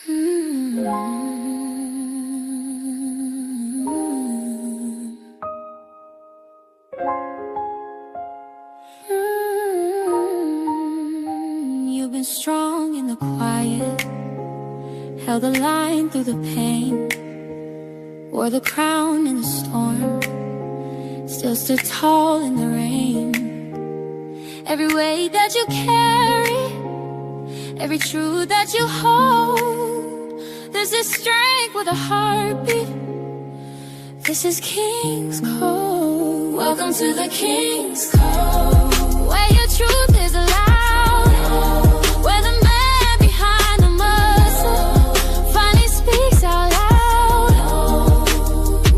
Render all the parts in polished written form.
You've been strong in the quiet, held the line through the pain, wore the crown in the storm, still stood tall in the rain. Every weight that you carry, every truth that you hold, there's this strength with a heartbeat. This is King's Code. Welcome to the King's Code, where your truth is allowed, where the man behind the muscle finally speaks out loud.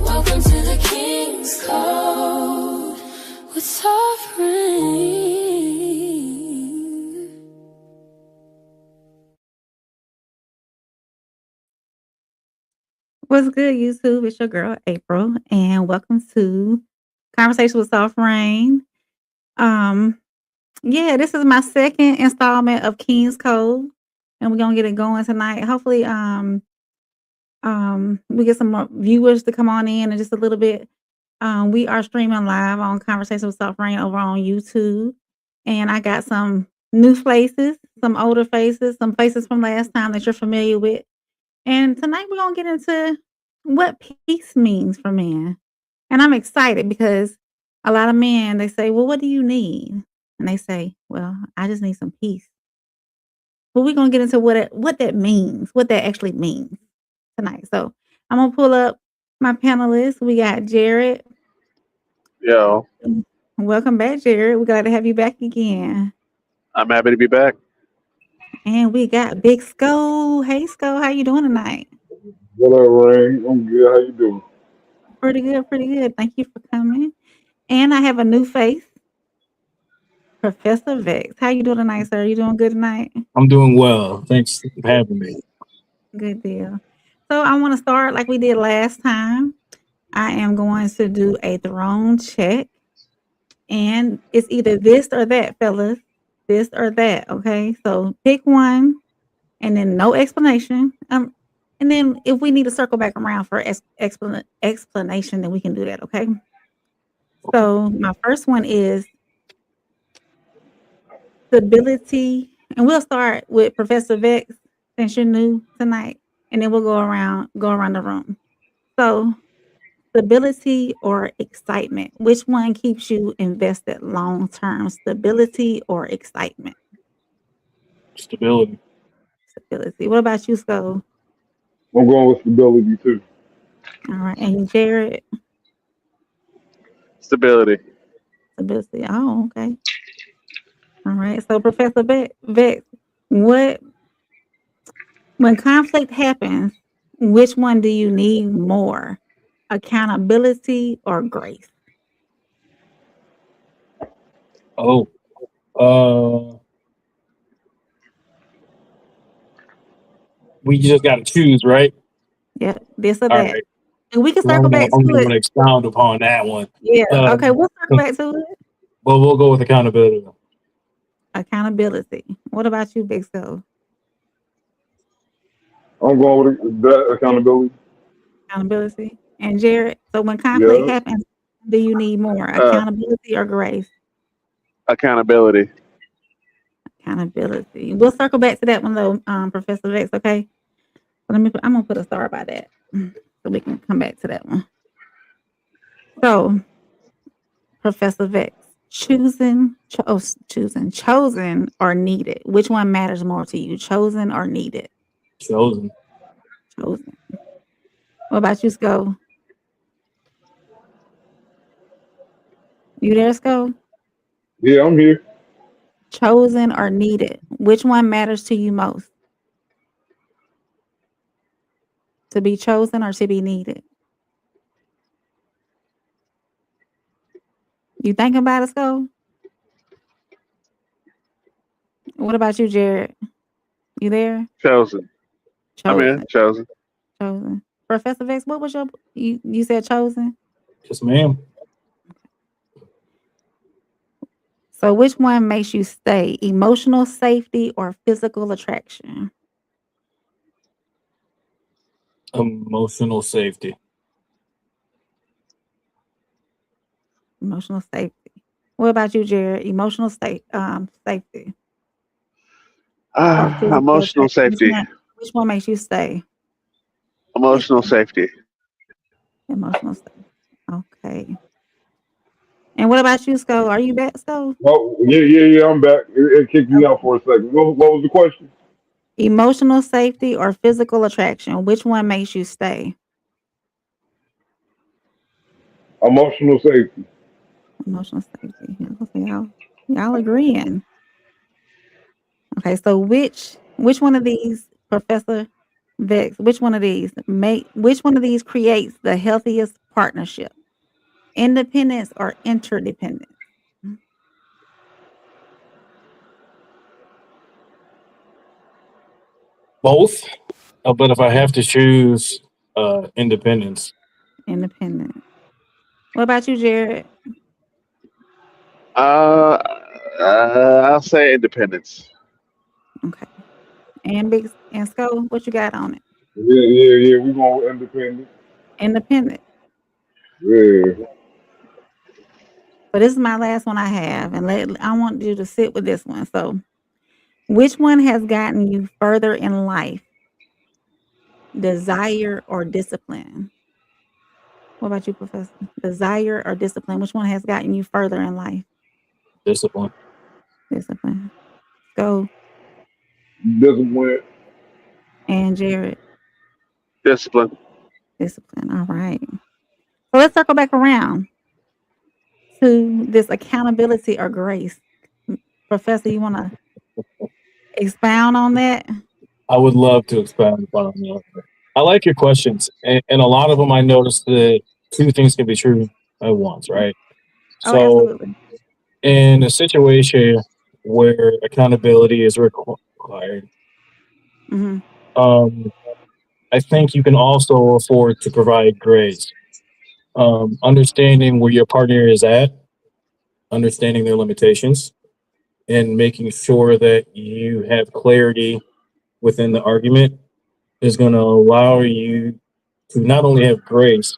Welcome to the King's Code with soft rain. What's good, YouTube? It's your girl April, and welcome to Conversation with Soft Rain. This is my second installment of King's Code, and we're gonna get it going tonight. Hopefully, we get some more viewers to come on in just a little bit. We are streaming live on Conversation with Soft Rain over on YouTube, and I got some new faces, some older faces, some faces from last time that you're familiar with. And tonight we're gonna get into what peace means for men. And I'm excited because a lot of men, they say, well, what do you need? And they say, well, I just need some peace. But we're gonna get into what that means, what that actually means tonight. So I'm gonna pull up my panelists. We got Jared. Yo, Welcome back, Jared. We're glad to have you back again. I'm happy to be back. And we got Big Sko. Hey Sko, how you doing tonight? What up, Ray? I'm good. How you doing? Pretty good, pretty good. Thank you for coming. And I have a new face, Professor Vex. How you doing tonight, sir? You doing good tonight? I'm doing well. Thanks for having me. Good deal. So I want to start like we did last time. I am going to do a throne check. And it's either this or that, fellas. This or that, okay? So pick one and then no explanation. And then if we need to circle back around for explanation, then we can do that, okay? So my first one is stability. And we'll start with Professor Vex, since you're new tonight, and then we'll go around the room. So stability or excitement, which one keeps you invested long term? Stability or excitement? Stability. Stability. What about you, Sko? I'm going with stability too. All right, and Jared? Stability. Stability. Oh, okay. All right. So Professor Vex, when conflict happens, which one do you need more? Accountability or grace? Oh, we just got to choose, right? Yeah, this or All that. right. And we can Well, circle back I'm to going to it. expound upon that one. Yeah. Okay, we'll circle back to it. Well, we'll go with accountability. Accountability. What about you, Big Sko? I'm going with that accountability. Accountability. And Jared, so when conflict Yeah. happens, do you need more? Accountability or grace? Accountability. Accountability. We'll circle back to that one though, Professor Vex, okay? So I'm gonna put a star by that so we can come back to that one. So, Professor Vex, chosen or needed? Which one matters more to you, chosen or needed? Chosen. Chosen. What about you, Sko? You there, Sko? Yeah, I'm here. Chosen or needed? Which one matters to you most? To be chosen or to be needed? You thinking about it, Sko? What about you, Jared? You there? Chosen. I'm Chosen. in. Chosen. Chosen. Professor Vex, what was you said chosen? Yes, ma'am. So which one makes you stay? Emotional safety or physical attraction? Emotional safety. Emotional safety. What about you, Jared? Emotional safety or physical Emotional attraction? safety. Which one makes you stay? Emotional safety. Emotional safety. Okay. And what about you, Sko? Are you back, Sko? Oh, yeah. I'm back. It kicked me out for a second. What was the question? Emotional safety or physical attraction? Which one makes you stay? Emotional safety. Emotional safety. Yeah, okay, y'all agreeing. Okay, so which one of these, Professor Vex, which one of these creates the healthiest partnership? Independence or interdependence? Both. But if I have to choose, independence. Independent. What about you, Jared? Uh, I'll say independence. Okay. And Big and Sko, what you got on it? Yeah. We going with independent. Independent. Yeah. So this is my last one I have, and I want you to sit with this one. So, which one has gotten you further in life? Desire or discipline? What about you, Professor? Desire or discipline? Which one has gotten you further in life? Discipline. Discipline. Go. Discipline. And Jared. Discipline. Discipline. All right. So let's circle back around to this accountability or grace. Professor, you want to expound on that? I would love to expound upon that. I like your questions, and a lot of them I noticed that two things can be true at once, right? Oh, So, absolutely. in a situation where accountability is required, Hmm. um, I think you can also afford to provide grace. Understanding where your partner is at, understanding their limitations, and making sure that you have clarity within the argument is going to allow you to not only have grace,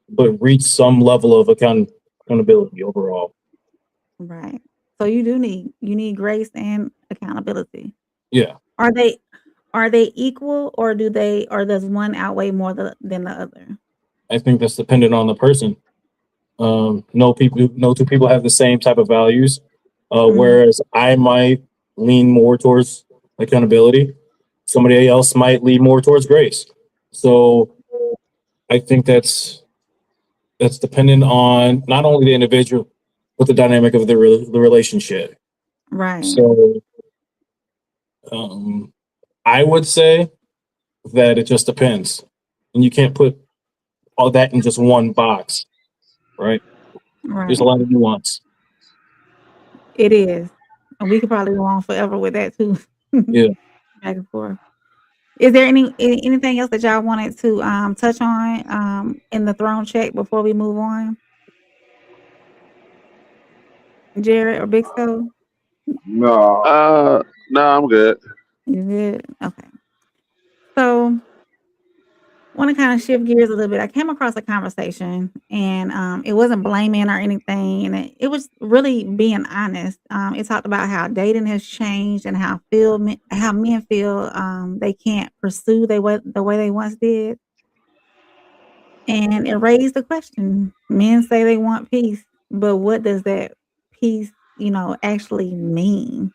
but reach some level of accountability overall. Right. So you need grace and accountability. Yeah, Are they equal, or does one outweigh more than the other? I think that's dependent on the person. No two people have the same type of values. Mhm. Whereas I might lean more towards accountability, somebody else might lean more towards grace. So I think that's dependent on not only the individual, but the dynamic of the relationship. Right. So um, I would say that it just depends, and you can't put all that in just one box, right? There's a Right. lot of nuance. It is. And we could probably go on forever with that too. Yeah. Back and forth. Is there anything else that y'all wanted to touch on in the throne check before we move on? Jared or Big Sco? Nah. No, I'm good. You good? Okay. So want to kind of shift gears a little bit. I came across a conversation, and it wasn't blaming or anything, and it was really being honest. It talked about how dating has changed and how men feel they can't pursue the way they once did, and it raised the question. Men say they want peace, but what does that peace, actually mean?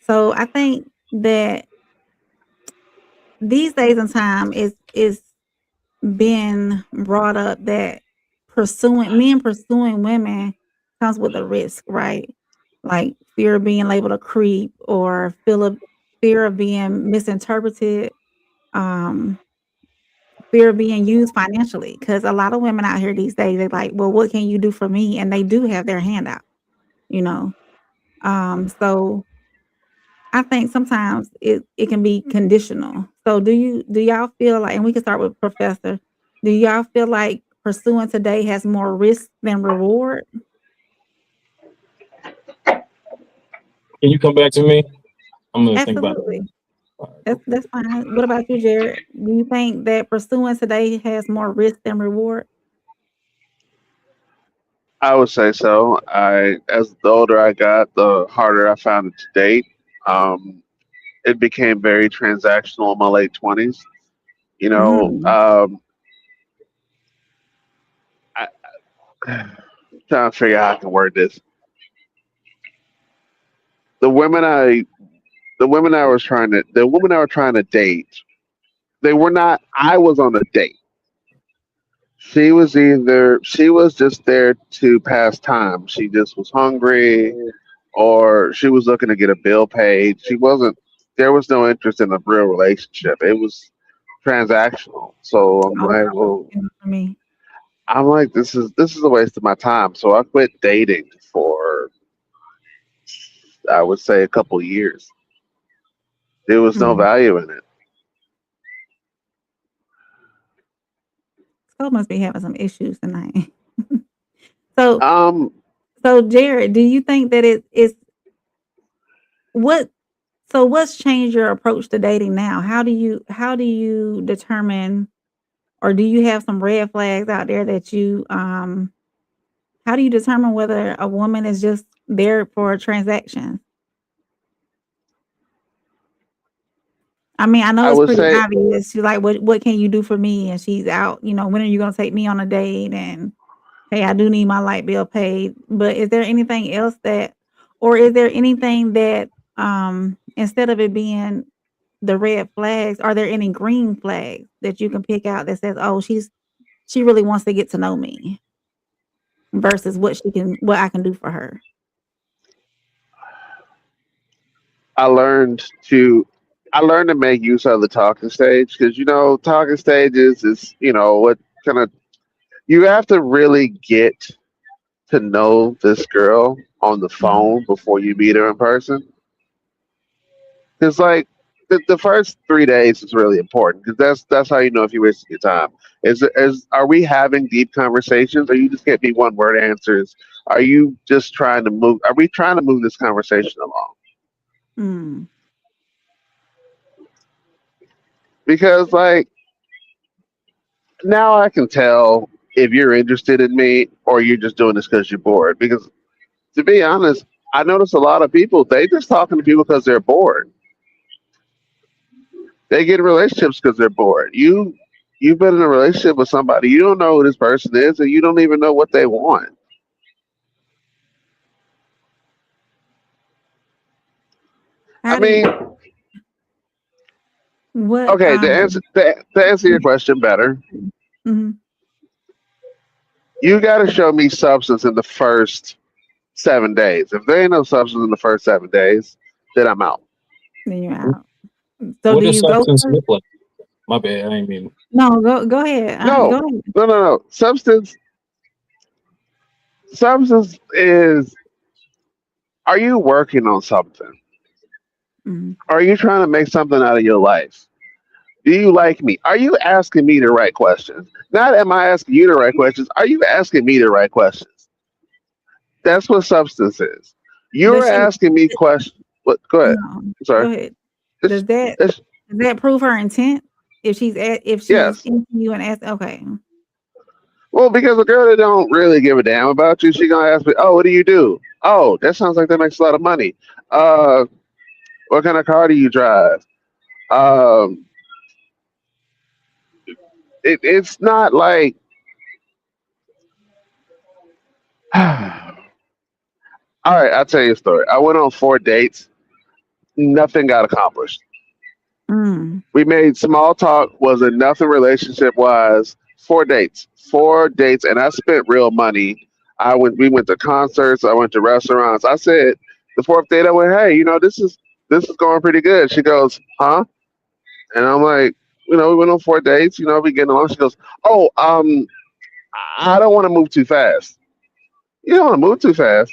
So I think that these days and time is been brought up that pursuing women comes with a risk, right? Like fear of being labeled a creep, or fear of being misinterpreted, um, fear of being used financially. Because a lot of women out here these days, they're like, well, what can you do for me? And they do have their hand out, you know. So I think sometimes it can be conditional. So do y'all feel like, and we can start with Professor, do y'all feel like pursuing today has more risk than reward? Can you come back to me? I'm gonna think about it. Absolutely. That's fine. What about you, Jared? Do you think that pursuing today has more risk than reward? I would say so. As the older I got, the harder I found it to date. Um, it became very transactional in my late 20s. You know, Mm. I, trying to figure out how I can word this. The women I, the women I was trying to, the women I was trying to date, they were not. I was on a date. She was just there to pass time. She just was hungry, or she was looking to get a bill paid. She wasn't. There was no interest in a real relationship. It was transactional. So I'm Oh, like, well, for me. this is a waste of my time. So I quit dating for, I would say, a couple years. There was no Mm. value in it. Scott must be having some issues tonight. So, Um, so Jared, do you think that it's what? So, what's changed your approach to dating now? How do you determine, or do you have some red flags out there that you how do you determine whether a woman is just there for a transaction? I mean, I know I it's would pretty say obvious. She's like, what can you do for me? And she's out, when are you gonna take me on a date? And hey, I do need my light bill paid. But is there anything else or is there anything that instead of it being the red flags, are there any green flags that you can pick out that says, oh, she really wants to get to know me versus what I can do for her? I learned to I learned to make use of the talking stage because talking stages is what kind of you have to really get to know this girl on the Mhm. phone before you meet her in person. Because the first 3 days is really important because that's how you know if you're wasting your time. Are we having deep conversations? Or you just get me one word answers? Are you just trying to move? Are we trying to move this conversation along? Mm. Because now I can tell if you're interested in me or you're just doing this because you're bored. Because to be honest, I notice a lot of people they just talking to people because they're bored. They get in relationships because they're bored. You've been in a relationship with somebody you don't know who this person is and you don't even know what they want. I How do you mean, what okay, to answer your question better, mhm, you got to show me substance in the first 7 days. If there ain't no substance in the first 7 days, then I'm out. then you're out. So What do does you go substance first? look like? My bad. I mean, No, go ahead. Go No, ahead. no, no, no. Substance is. Are you working on something? Mhm. Are you trying to make something out of your life? Do you like me? Are you asking me the right questions? Not am I asking you the right questions? Are you asking me the right questions? That's what substance is. You're Does she asking me questions. What? Go ahead. no, I'm sorry. go ahead. It's, Does that it's does that prove her intent? If she's yes. into you and ask, okay. Well, because a girl that don't really give a damn about you, she gonna ask me, "Oh, what do you do? Oh, that sounds like that makes a lot of money. Uh, what kind of car do you drive? Um, it's not like all right, I'll tell you a story. I went on 4 dates. Nothing got accomplished. Mm. We made small talk. Wasn't nothing relationship wise. 4 dates. 4 dates, and I spent real money. We went to concerts. I went to restaurants. I said the fourth date. I went, hey, this is going pretty good. She goes, huh? And I'm like, we went on 4 dates. We getting along. She goes, oh, I don't want to move too fast. You don't want to move too fast.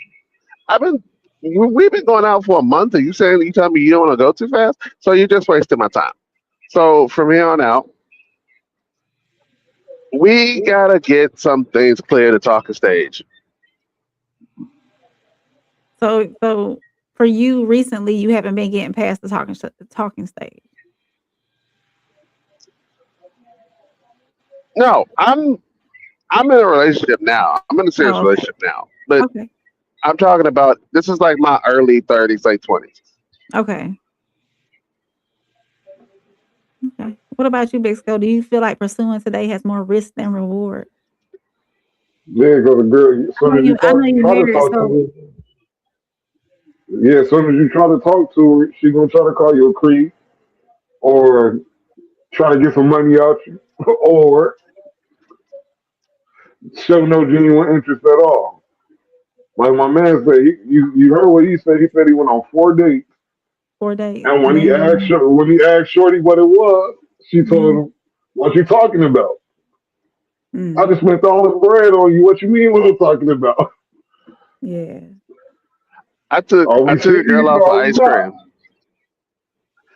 We've been going out for a month, and you telling me you don't want to go too fast, so you're just wasting my time. So from here on out, we gotta get some things clear to talking stage. So for you recently, you haven't been getting past the talking stage. No, I'm in a relationship now. I'm in a serious Oh, okay. relationship now. But Okay. I'm talking about this is like my early 30s, late 20s. Okay. Okay. What about you, Big Skull? Do you feel like pursuing today has more risk than reward? Yeah, because the girl, as soon as you I know you try to married, talk to so her, yeah, as soon as you try to talk to her, she gonna try to call you a creep or try to get some money out you, or show no genuine interest at all. Like my man said, you heard what he said. He said he went on 4 dates, 4 days, and and then when he asked Shorty what it was, she told mm, him, "What you talking about? I mm, just spent all this bread on you. What you mean? What I'm talking about? yeah. Are I we took a girl serious out for or are we ice not?" cream.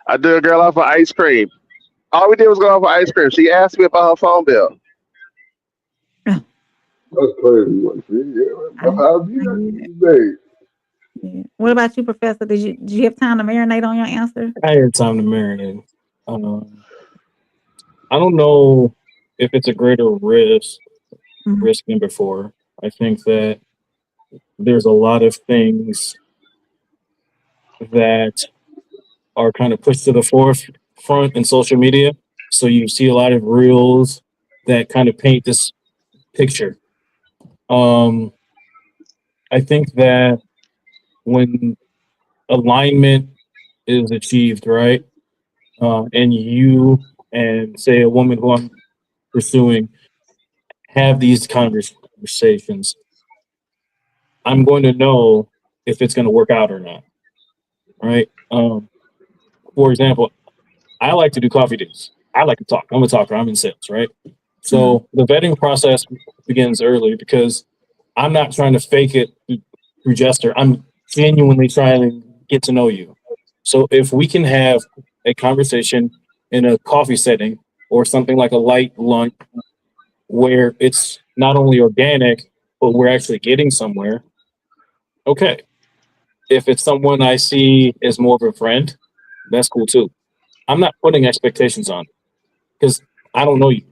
I did a girl out for ice cream. All we did was go out for ice cream. She asked me about her phone bill. That's crazy. Like, see, yeah, I, that's how it be I get it. these days. Yeah. What about you, Professor? Did you have time to marinate on your answer? I had time to marinate. Um, I don't know if it's a greater Mm, risk than before. I think that there's a lot of things that are kind of pushed to the forefront in social media. So you see a lot of reels that kind of paint this picture. Um, I think that when alignment is achieved, right, and you and say a woman who I'm pursuing have these conversations, I'm going to know if it's going to work out or not, right? For example, I like to do coffee dates. I like to talk. I'm a talker. I'm in sales, right? mm, So the vetting process begins early because I'm not trying to fake it through gesture. I'm genuinely trying to get to know you. So if we can have a conversation in a coffee setting or something like a light lunch where it's not only organic, but we're actually getting somewhere, okay. If it's someone I see as more of a friend, that's cool too. I'm not putting expectations on because I don't know you.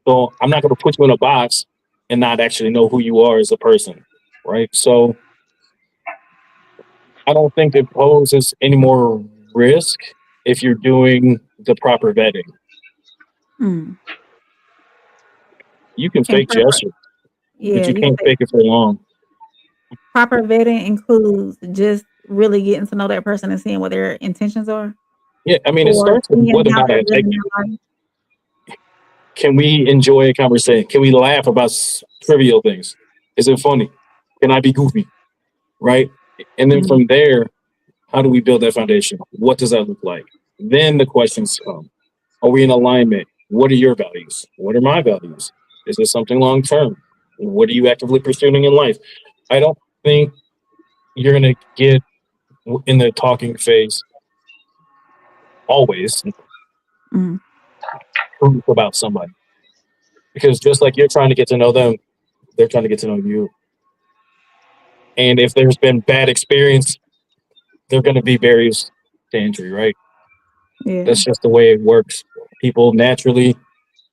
So I'm not going to put you in a box and not actually know who you are as a person, right? So I don't think it poses any more risk if you're doing the proper vetting. mm. You can And fake proper, gesture, but yeah, you you can can't say fake it for long. proper vetting includes just really getting to know that person and seeing what their intentions are, Yeah, I mean, it or starts with seeing whether or how not they're I like living you. their life. Can we enjoy a conversation? Can we laugh about trivial things? Is it funny? Can I be goofy? Right? And then Mm, from there, how do we build that foundation? What does that look like? Then the questions come. Are we in alignment? What are your values? What are my values? Is this something long term? What are you actively pursuing in life? I don't think you're going to get in the talking phase always mm. proof about somebody because just like you're trying to get to know them, they're trying to get to know you. And if there's been bad experience, there are going to be barriers to entry, right? Yeah, That's just the way it works. People naturally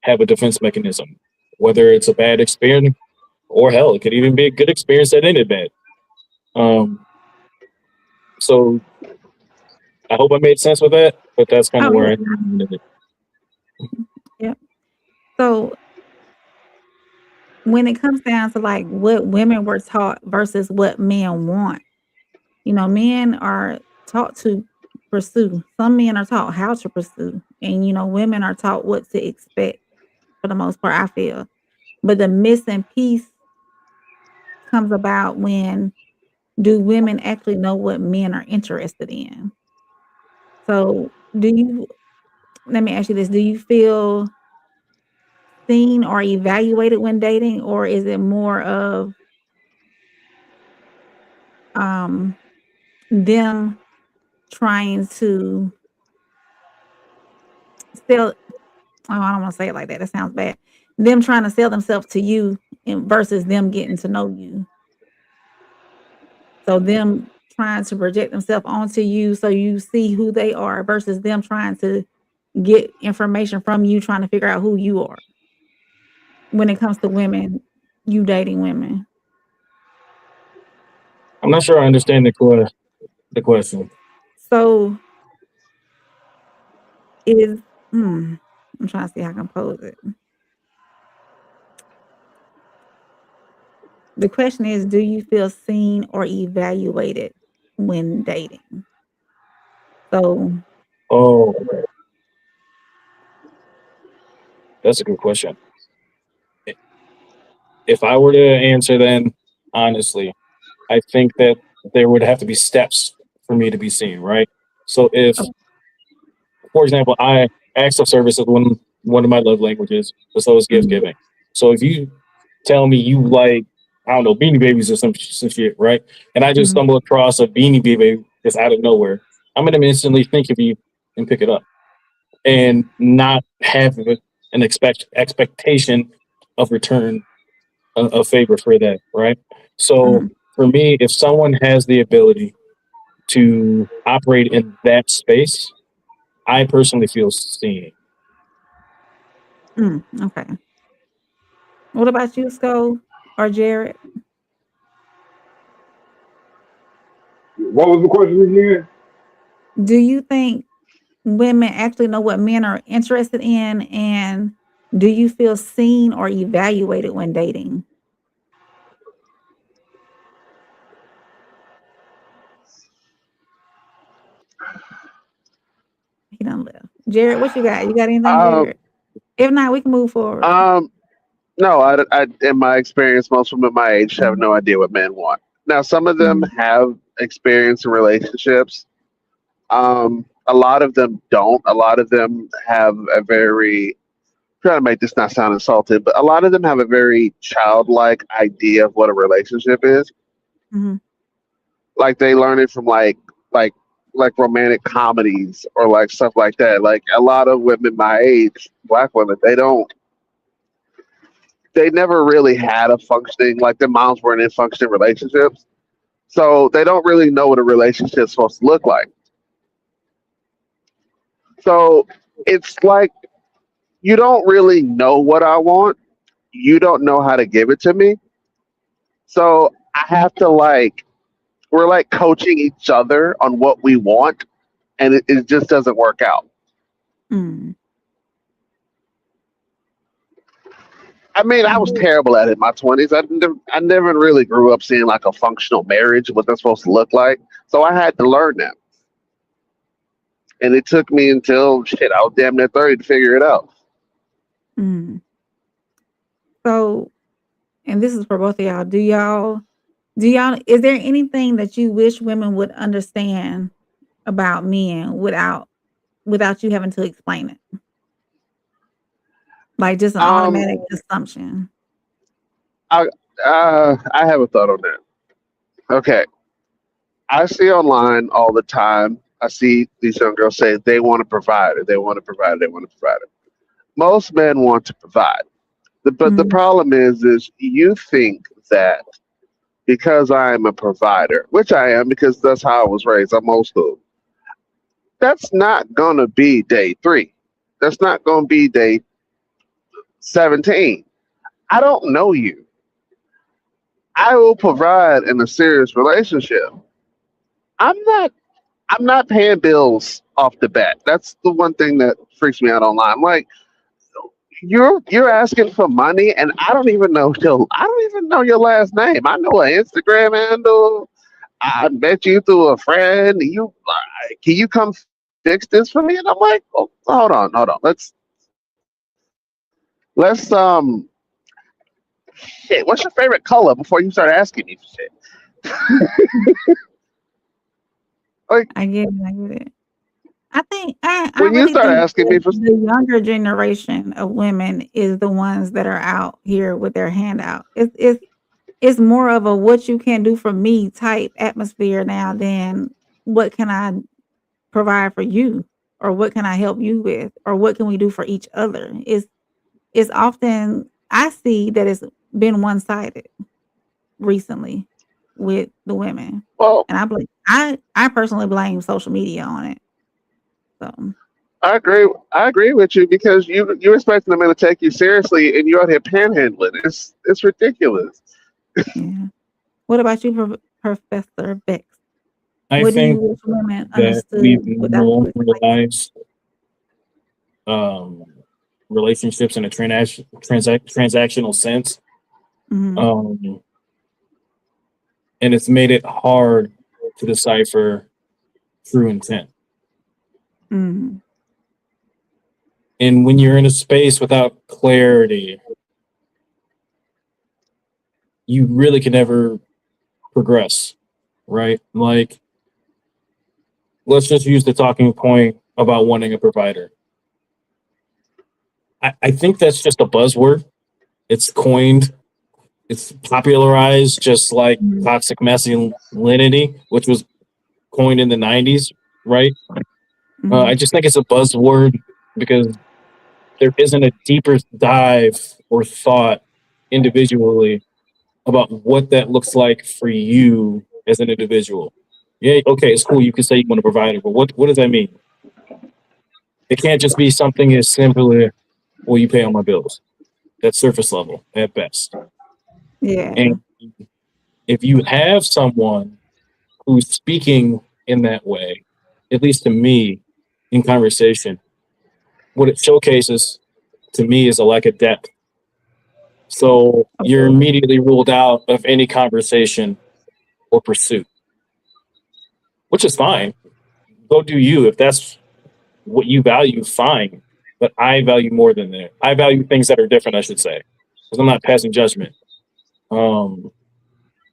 have a defense mechanism, whether it's a bad experience or hell, it could even be a good experience that ended bad. Um, so I hope I made sense with that, but that's kind of oh where I yeah, ended it. yeah. So when it comes down to like what women were taught versus what men want, men are taught to pursue. Some men are taught how to pursue, and women are taught what to expect for the most part, I feel. But the missing piece comes about when do women actually know what men are interested in? So, let me ask you this, do you feel seen or evaluated when dating, or is it more of um them trying to sell oh, I don't want to say it like that. That sounds bad. Them trying to sell themselves to you versus them getting to know you. So them trying to project themselves onto you so you see who they are versus them trying to get information from you, trying to figure out who you are. when it comes to women, you dating women? I'm not sure I understand the question. So is I'm trying to see how I can pose it. The question is, do you feel seen or evaluated when dating? So Oh, that's a good question. If I were to answer, then honestly, I think that there would have to be steps for me to be seen, right? So if, oh, for example, acts of service is one of my love languages, but so is gift mhm, giving. So if you tell me you like, I don't know, beanie babies or some shit, right? And I just mhm, stumble across a beanie baby just out of nowhere, I'm gonna instantly think of you and pick it up and not have an expectation of return a favor for that, right? So mhm, for me, if someone has the ability to operate in that space, I personally feel seen. okay. What about you, Sko or Jared? What was the question again? Do you think women actually know what men are interested in, and do you feel seen or evaluated when dating? He done left. Jared, what you got? You got anything, Um, Jared? If not, we can move forward. no, in my experience, most women my age have Mhm, no idea what men want. Now, some of them mhm, have experience in relationships. A lot of them don't. A lot of them have a very, trying to make this not sound insulted, but a lot of them have a very childlike idea of what a relationship is. mhm, Like they learn it from like like romantic comedies or like stuff like that. Like a lot of women my age, black women, they never really had a functioning, like their moms weren't in functioning relationships. So they don't really know what a relationship's supposed to look like. So it's like you don't really know what I want. You don't know how to give it to me. So I have to like we're like coaching each other on what we want, and it just doesn't work out. mm, I mean, I was mhm, terrible at it in my 20s. I never really grew up seeing like a functional marriage, what that's supposed to look like. So I had to learn that. And it took me until shit, I was damn near 30 to figure it out. mm. So, and this is for both of y'all. Do y'all is there anything that you wish women would understand about men without you having to explain it? Like just an Um, automatic assumption. I I have a thought on that. Okay, I see online all the time. I see these young girls say they want to provide it. They want to provide it. They want to provide it. Most men want to provide. But the Mm, problem is you think that because I'm a provider, which I am because that's how I was raised. I'm old school. That's not gonna be day 3. That's not gonna be day 17. I don't know you. I will provide in a serious relationship. I'm not I'm not paying bills off the bat. That's the one thing that freaks me out online. Like you're asking for money and I don't even know your last name. I know an Instagram handle. I met you through a friend. Can you come fix this for me? And I'm like, oh, hold on. Let's shit. What's your favorite color before you start asking me for shit? Like I get it. I get it. I when you really start think asking me that for the younger generation of women is the ones that are out here with their hand out. It's more of a what you can do for me type atmosphere now than what can I provide for you, or what can I help you with, or what can we do for each other. It's often I see that it's been one sided recently with the women, well, and I personally blame social media on it. So. I agree. I agree with you because you're expecting them to take you seriously, and you're out here panhandling. It's ridiculous. Yeah. What about you, Professor Bex? I What do you think wish women that we've understood without you explaining? normalized um, relationships in a transactional sense, Mhm. um, and it's made it hard to decipher true intent. Mhm. And when you're in a space without clarity, you really can never progress, right? Like, let's just use the talking point about wanting a provider. I think that's just a buzzword. It's coined, it's popularized just like Mhm. toxic masculinity, which was coined in the 90s, right? I Mhm. just think it's a buzzword because there isn't a deeper dive or thought individually about what that looks like for you as an individual. Yeah, okay, it's cool. You can say you want to provide it, but what does that mean? It can't just be something as simple as, well, you pay all my bills. That's surface level at best. Yeah. And if you have someone who's speaking in that way, at least to me, in conversation, what it showcases to me is a lack of depth. So you're Absolutely. immediately ruled out of any conversation or pursuit, which is fine. Go do you. If that's what you value, fine. But I value more than that. I value things that are different, I should say, because I'm not passing judgment. Um,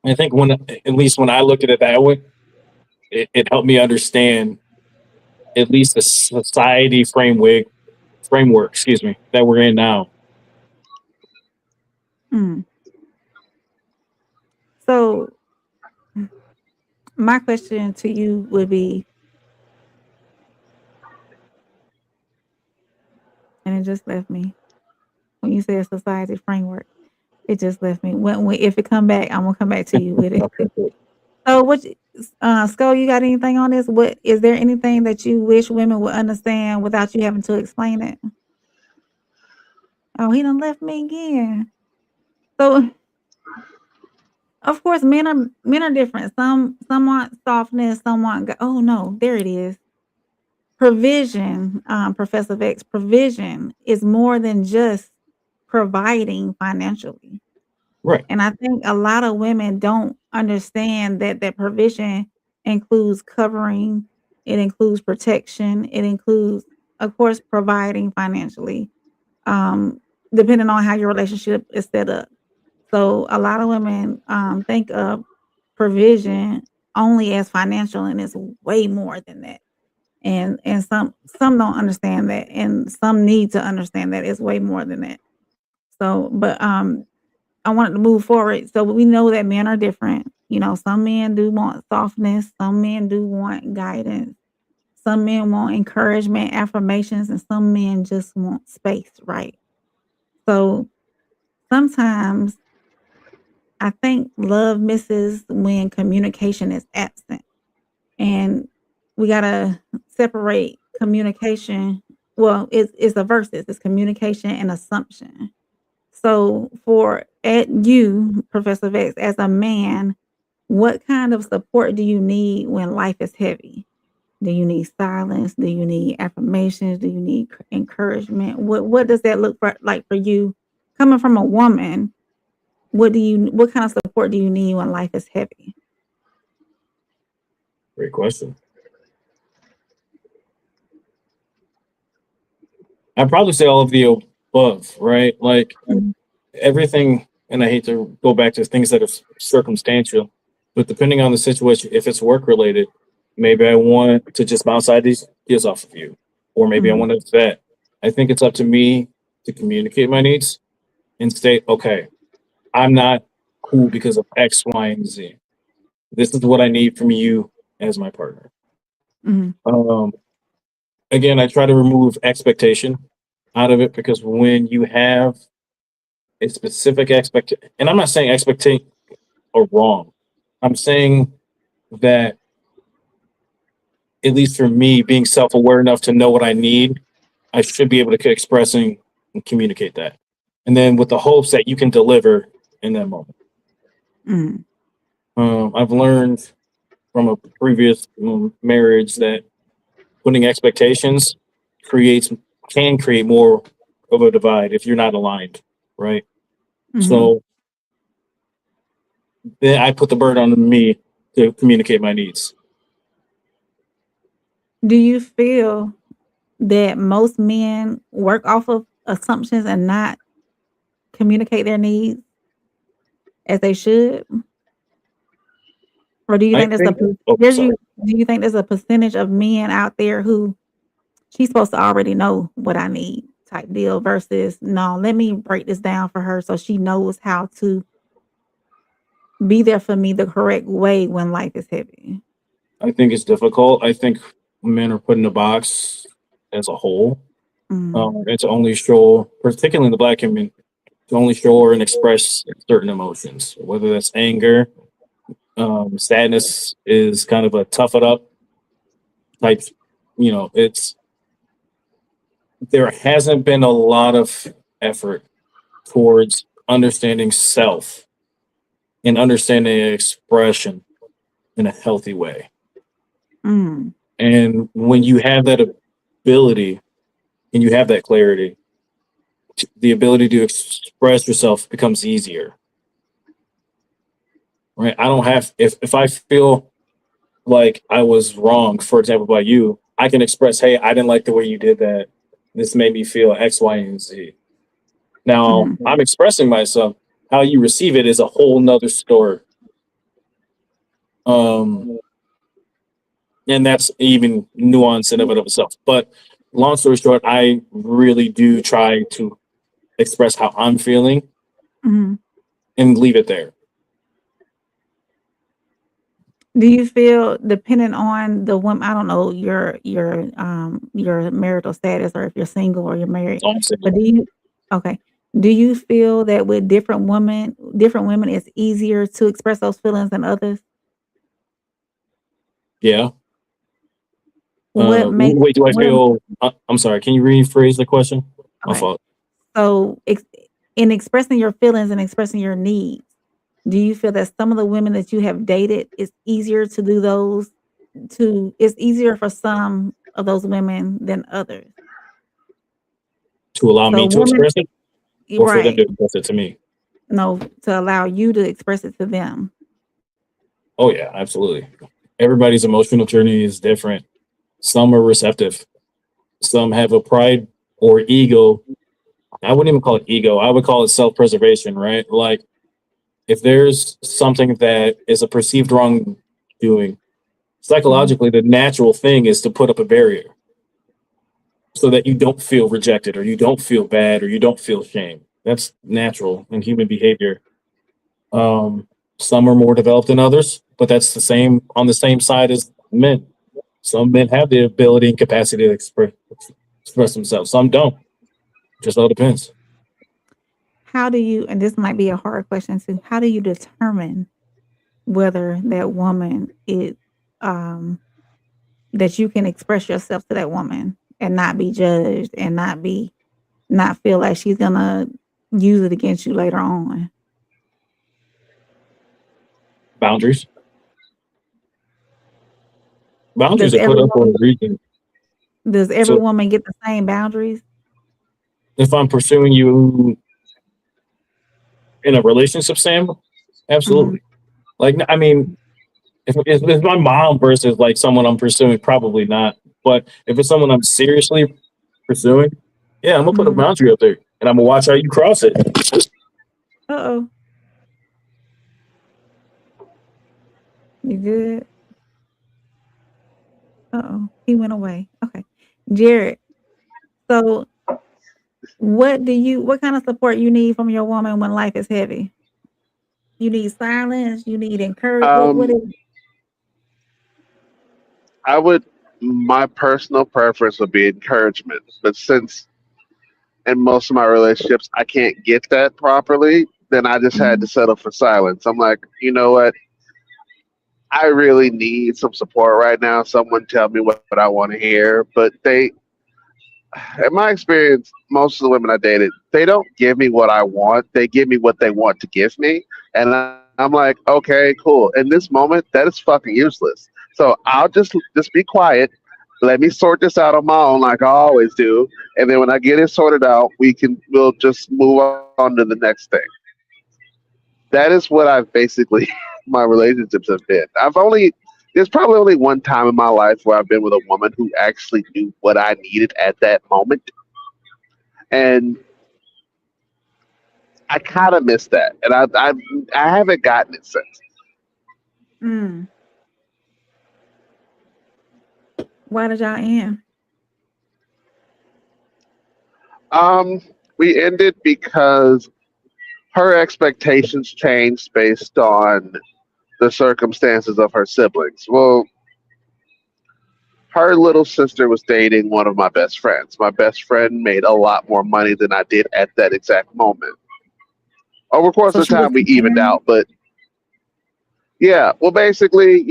I think at least when I look at it that way, it helped me understand at least the society framework, excuse me, that we're in now. Mm. So my question to you would be, and it just left me when you said society framework. It just left me. When if it come back, I'm gonna come back to you with it. So what, Skull, you got anything on this? What is there anything that you wish women would understand without you having to explain it? Oh, he done left me again. So of course men are different. Some want softness, some want oh no, there it is. Provision, Professor Vex, provision is more than just providing financially. Right. And I think a lot of women don't understand that provision includes covering, it includes protection, it includes, of course, providing financially, um, depending on how your relationship is set up. So a lot of women think of provision only as financial, and it's way more than that. And some don't understand that, and some need to understand that it's way more than that. So, but I wanted to move forward. So we know that men are different. You know, some men do want softness, some men do want guidance, some men want encouragement, affirmations, and some men just want space, right? So sometimes I think love misses when communication is absent. And we gotta separate communication. Well, it's a versus, it's communication and assumption. So for at you, Professor Vex, as a man, what kind of support do you need when life is heavy? Do you need silence? Do you need affirmations? Do you need encouragement? What does that look for, like for you coming from a woman? What kind of support do you need when life is heavy? Great question. I'd probably say all of the above, right? Like Mhm. everything, and I hate to go back to things that are circumstantial, but depending on the situation, if it's work related, maybe I want to just bounce ideas off of you, or maybe I Mhm. want to vet. I think it's up to me to communicate my needs and state, okay, I'm not cool because of X, Y, and Z. This is what I need from you as my partner. Mhm. Um, Again, I try to remove expectation out of it because when you have a specific expectation, and I'm not saying expectation are wrong, I'm saying that at least for me, being self-aware enough to know what I need, I should be able to express and communicate that. And then with the hopes that you can deliver in that moment. Mm. I've learned from a previous marriage that putting expectations can create more of a divide if you're not aligned, right? Mhm. So then I put the burden on me to communicate my needs. Do you feel that most men work off of assumptions and not communicate their needs as they should? Or do you I think think. Oh, sorry. do you think there's a percentage of men out there who she's supposed to already know what I need type deal versus no, let me break this down for her so she knows how to be there for me the correct way when life is heavy? I think it's difficult. I think men are put in a box as a whole. Mm. And to only show, particularly in the Black community, to only show and express certain emotions, whether that's anger, sadness is kind of a tough it up type. There hasn't been a lot of effort towards understanding self and understanding expression in a healthy way. Mm. And when you have that ability and you have that clarity, the ability to express yourself becomes easier. Right? I don't have if I feel like I was wrong, for example, by you, I can express, hey, I didn't like the way you did that. This made me feel X, Y, and Z. Now Mhm. I'm expressing myself. How you receive it is a whole nother story. And that's even nuance in of itself. But long story short, I really do try to express how I'm feeling Mhm. and leave it there. Do you feel depending on the woman, I don't know your marital status or if you're single or you're married, So I'm but saying, okay. Do you feel that with different women it's easier to express those feelings than others? yeah. What makes Wait, do I what feel? I'm sorry. Can you rephrase the question? My okay. fault. So in expressing your feelings and expressing your needs, do you feel that some of the women that you have dated it's easier to do those it's easier for some of those women than others? To allow So me to women express it, or for them right. to express it to me? No, to allow you to express it to them. Oh yeah, absolutely. Everybody's emotional journey is different. Some are receptive. Some have a pride or ego. I wouldn't even call it ego. I would call it self-preservation, right? Like if there's something that is a perceived wrongdoing, Mhm. psychologically, the natural thing is to put up a barrier so that you don't feel rejected or you don't feel bad or you don't feel shame. That's natural in human behavior. Um, some are more developed than others, but that's the same on the same side as men. Some men have the ability and capacity to express themselves. Some don't. Just all depends. How do you and this might be a hard question too, how do you determine whether that woman is um that you can express yourself to that woman and not be judged and not feel like she's gonna use it against you later on? Boundaries. Boundaries Does are put every up for woman a reason. does every So woman get the same boundaries? if I'm pursuing you in a relationship, Sam, Mhm. absolutely. Like, I mean, if my mom versus like someone I'm pursuing, probably not. But if it's someone I'm seriously pursuing, yeah, I'm gonna put a Mhm. boundary up there and I'm gonna watch how you cross it. Uh-oh. You good? Uh-oh. He went away. Okay. Jared, so what kind of support you need from your woman when life is heavy? You need silence, you need encourage what Um, is I would. My personal preference would be encouragement, but since in most of my relationships I can't get that properly, then I just had to mhm, settle for silence. I'm like, you know what? I really need some support right now. Someone tell me what I want to hear. But in my experience, most of the women I dated, they don't give me what I want. They give me what they want to give me. And I'm like, okay, cool. In this moment, that is fucking useless. So I'll just be quiet. Let me sort this out on my own, like I always do. And then when I get it sorted out, we'll just move on to the next thing. That is what I've basically my relationships have been. There's probably only one time in my life where I've been with a woman who actually knew what I needed at that moment, and I kind of miss that, and I haven't gotten it since. Mm. Why did y'all end? Um, we ended because her expectations changed based on the circumstances of her siblings. Well, her little sister was dating one of my best friends. My best friend made a lot more money than I did at that exact moment. Over the course So of she was time, we evened comparing. out, but yeah, well, basically,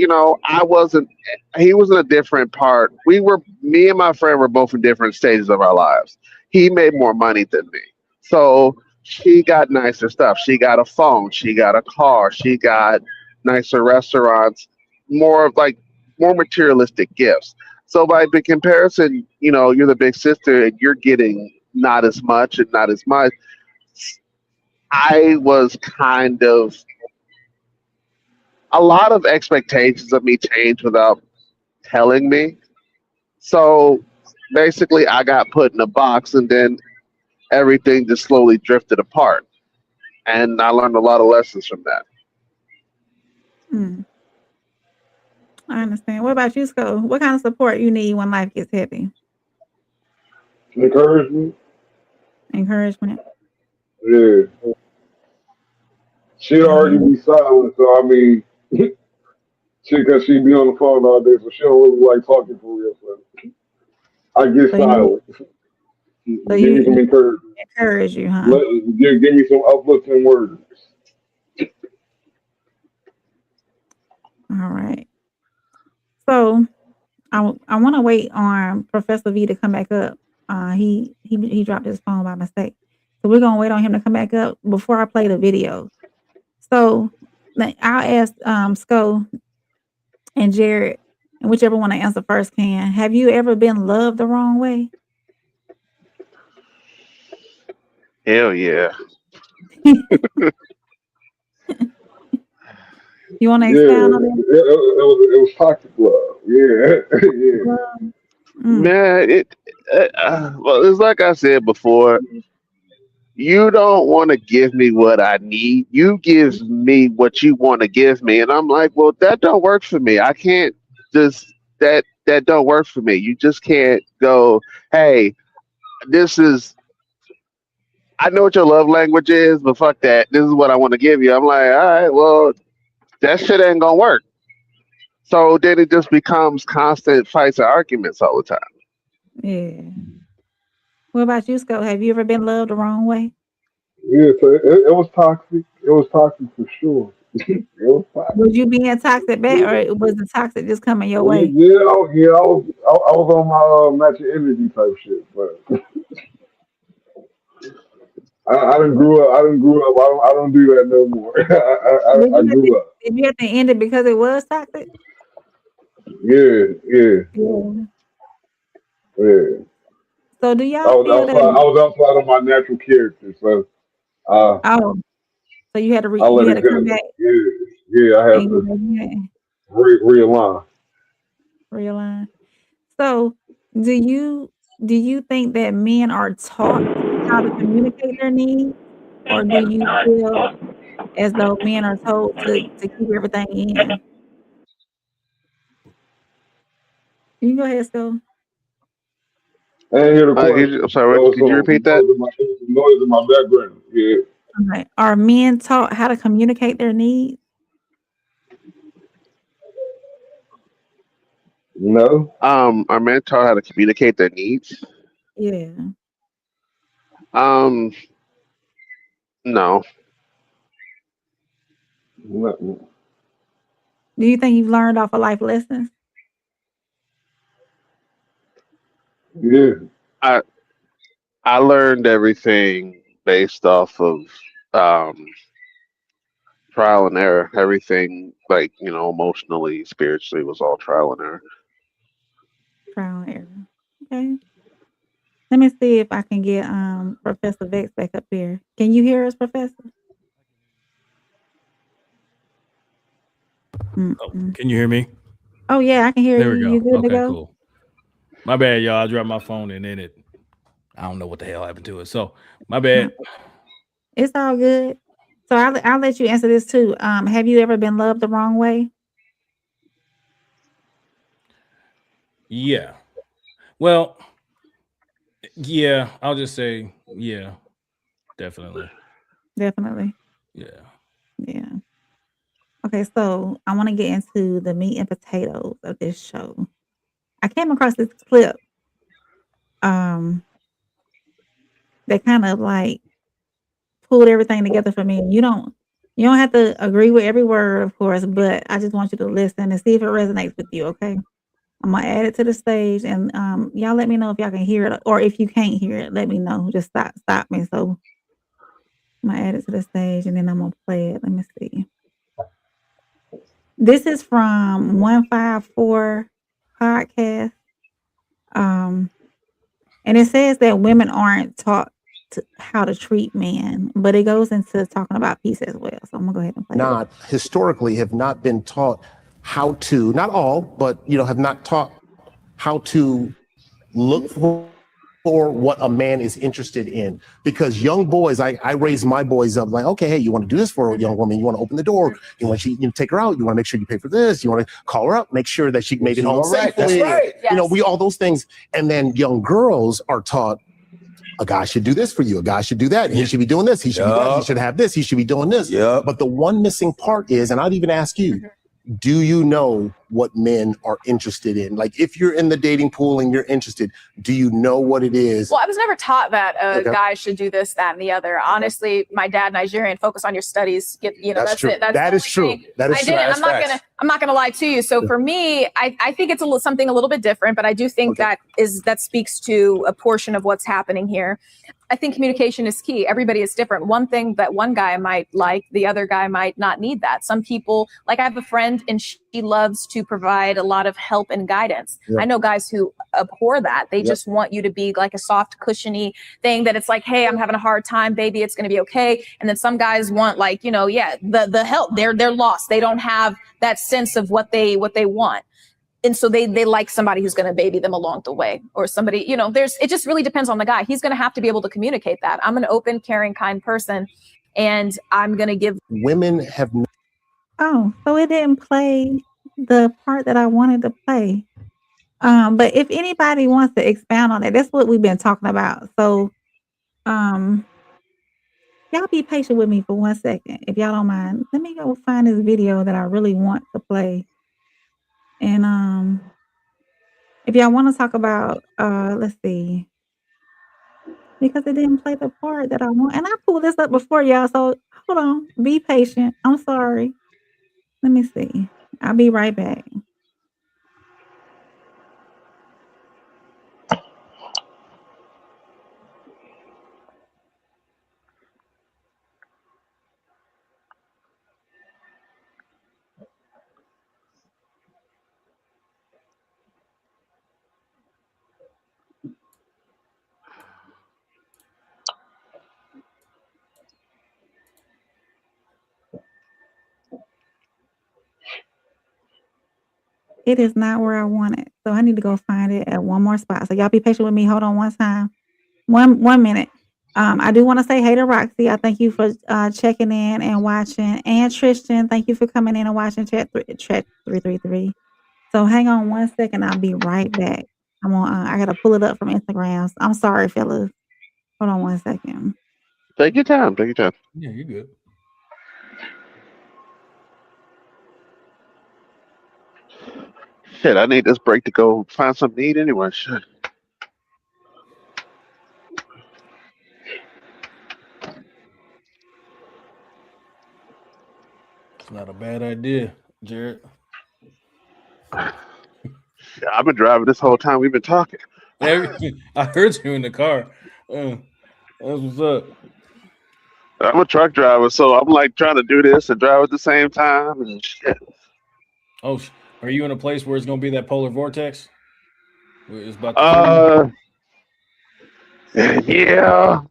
I wasn't. He was in a different part. Me and my friend were both in different stages of our lives. He made more money than me, so she got nicer stuff. She got a phone. She got a car. She got nicer restaurants. More of like more materialistic gifts. So by comparison, you're the big sister and you're getting not as much and not as much. I was kind of a lot of expectations of me changed without telling me. So basically, I got put in a box, and then everything just slowly drifted apart. And I learned a lot of lessons from that. Mm, I understand. What about you, Sco? What kind of support you need when life gets heavy? Encouragement. Encouragement. Yeah. She'd already Mhm. be silent, so I mean, cause she be on the phone all day, so she don't really like talking for real. So I get So you, silent. so Give me some you encouragement. encourage you, huh? Give me some uplifting words. All right. So I want to wait on Professor V to come back up. He dropped his phone by mistake, so we're gonna wait on him to come back up before I play the video. So I'll ask Sco and Jared, and whichever one I answer first can. Have you ever been loved the wrong way? Hell yeah. You want to Yeah, expound on that? it was toxic love. Yeah, yeah. Love? Mm. Man, well, it's like I said before. You don't want to give me what I need. You give me what you want to give me, and I'm like, well, that don't work for me. I can't just that don't work for me. You just can't go, hey, this is I know what your love language is, but fuck that. This is what I want to give you. I'm like, all right, well, that shit ain't gonna work. So then it just becomes constant fights and arguments all the time. Yeah. What about you, Sco? Have you ever been loved the wrong way? Yeah, so it was toxic. It was toxic for sure. It was Was toxic. you being toxic back, or was the toxic just coming your way? Yeah, I was on my matching energy type shit, but I didn't grew up. I didn't grew up. I don't do that no more. I grew up. Did you have to end it because it was toxic? Yeah, yeah, Yeah. yeah. So do I y'all was feel outside. that? I was outside of my natural character, so uh, Oh, so you had to I let you had it to come go. back Yeah, yeah. I had to and yeah, realign. realign. So do you think that men are taught how to communicate their needs, or do you feel as though men are told to keep everything in? You can go ahead, Sco. I didn't hear the I'm question. sorry. There was Could you repeat that? some noise in my background. Yeah. Okay. Are men taught how to communicate their needs? No. Are men taught how to communicate their needs? Yeah. Um, no. No. Do you think you've learned off of life lessons? Yeah. I I learned everything based off of um, trial and error. Everything, like, emotionally, spiritually, was all trial and error. Trial and error. Okay. Let me see if I can get Professor Vex back up here. Can you hear us, Professor? Oh, Mm-mm. can you hear me? Oh yeah, I can hear There you. we You go. good to Okay, go? cool. My bad, y'all. I dropped my phone and then I don't know what the hell happened to it. So my No, bad. it's all good. So I'll let you answer this too. Have you ever been loved the wrong way? Yeah. Well, yeah, I'll just say, yeah, definitely. Definitely. Yeah. Yeah. Okay, so I want to get into the meat and potatoes of this show. I came across this clip um that kind of like pulled everything together for me. You don't have to agree with every word, of course, but I just want you to listen and see if it resonates with you, okay? I'm gonna add it to the stage and y'all let me know if y'all can hear it or if you can't hear it, let me know. Just stop me. So I'm gonna add it to the stage and then I'm gonna play it. Let me see. This is from 154 podcast. Um And it says that women aren't taught how to treat men, but it goes into talking about peace as well. So I'm gonna go ahead and play it. Not historically have not been taught how to, not all, but have not taught how to look for what a man is interested in. Because young boys, I raise my boys up like, okay, hey, you want to do this for a young woman? You want to open the door? You want to take her out? You want to make sure you pay for this? You want to call her up, make sure that she made it home safely? That's right. Yes. We all those things. And then young girls are taught a guy should do this for you. A guy should do that. He should be doing this. He should be that. He should have this. He should be doing this. Yep. But the one missing part is, and I'd even ask you, do you know what men are interested in? Like, if you're in the dating pool and you're interested, do you know what it is? Well, I was never taught that a Okay. guy should do this, that, and the other. Honestly, my dad, Nigerian, focus on your studies. That's true. it. That's That the is only true. thing. That is I true. didn't. That's I'm not gonna lie to you. So for me, I think it's something a little bit different, but I do think that speaks to a portion of what's happening here. I think communication is key. Everybody is different. One thing that one guy might like, the other guy might not need that. Some people, like I have a friend and she loves to provide a lot of help and guidance. Yep. I know guys who abhor that. They just want you to be like a soft, cushiony thing that it's like, hey, I'm having a hard time, baby, it's going to be okay. And then some guys want like, the help. They're lost. They don't have that sense of what they want. And so they like somebody who's going to baby them along the way, or somebody, it just really depends on the guy. He's going to have to be able to communicate that. I'm an open, caring, kind person, and I'm going to give. Women have. Oh, so it didn't play the part that I wanted to play. But if anybody wants to expound on it, that's what we've been talking about. So, y'all be patient with me for 1 second, if y'all don't mind. Let me go find this video that I really want to play. And if y'all want to talk about, let's see, because it didn't play the part that I want, and I pulled this up before y'all. So hold on, be patient. I'm sorry. Let me see. I'll be right back. It is not where I want it. So I need to go find it at one more spot. So y'all be patient with me. Hold on one time. One minute. I do want to say hey to Roxy. I thank you for checking in and watching. And Tristan, thank you for coming in and watching chat 333. So hang on 1 second. I'll be right back. I gotta pull it up from Instagram. I'm sorry, fellas. Hold on 1 second. Take your time. Take your time. Yeah, you're good. Shit, I need this break to go find something to eat anyway. Shit. It's not a bad idea, Jared. Yeah, I've been driving this whole time we've been talking. I heard you in the car. That's what's up. I'm a truck driver, so I'm like trying to do this and drive at the same time. And shit. Oh, are you in a place where it's gonna be that polar vortex? Where it's about to Uh, yeah,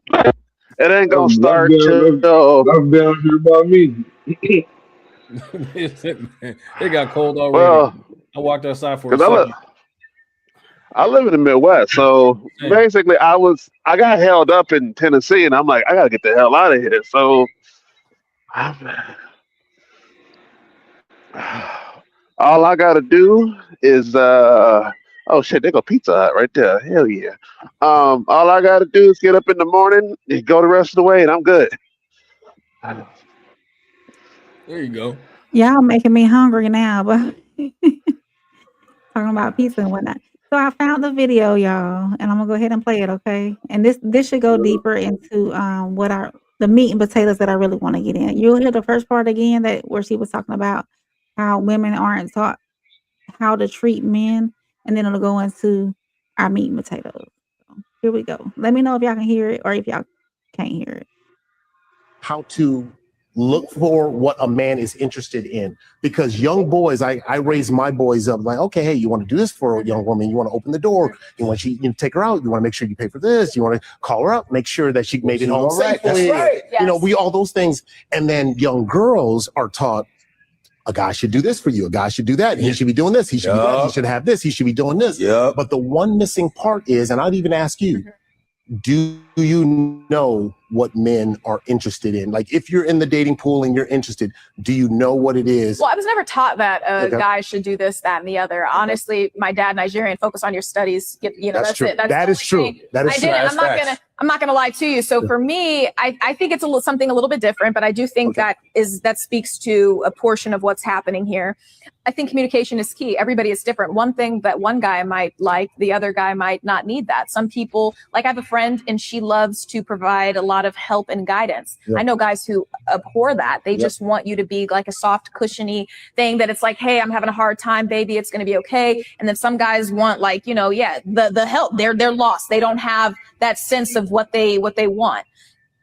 it ain't gonna start till That's down here by me. it got cold already. well, I walked outside for a because second. I live in the Midwest, so Same. basically I got held up in Tennessee, and I'm like I gotta get the hell out of here. So I'm, all I gotta do is oh shit, there go Pizza Hut right there. Hell yeah. All I gotta do is get up in the morning and go the rest of the way, and I'm good. There you go. Y'all making me hungry now, but talking about pizza and whatnot. So I found the video, y'all, and I'm gonna go ahead and play it, okay? And this should go deeper into what are the meat and potatoes that I really want to get in. You'll hear the first part again where she was talking about how women aren't taught how to treat men, and then it'll go into our meat and potatoes. So here we go. Let me know if y'all can hear it or if y'all can't hear it. How to look for what a man is interested in, because young boys, I raise my boys up like, okay, hey, you want to do this for a young woman, you want to open the door, you want to take her out, you want to make sure you pay for this, you want to call her up, make sure that she made it home safely. That's right. You know, we all those things. And then young girls are taught a guy should do this for you, a guy should do that, he should be doing this, he should be that, he should have this, he should be doing this. But the one missing part is, and I'd even ask you, do you know what men are interested in? Like, if you're in the dating pool and you're interested, do you know what it is? Well, I was never taught that a guy should do this, that, and the other. Honestly, my dad, Nigerian, focus on your studies. You know, that's true. it. That is true. That is true. I'm not gonna lie to you. So for me, I think it's something a little bit different, but I do think that speaks to a portion of what's happening here. I think communication is key. Everybody is different. One thing that one guy might like, the other guy might not need that. Some people, like I have a friend and she loves to provide a lot of help and guidance. I know guys who abhor that. They just want you to be like a soft, cushiony thing that it's like, hey, I'm having a hard time, baby, it's going to be okay. And then some guys want like, you know, the help. They're lost. They don't have that sense of what they want.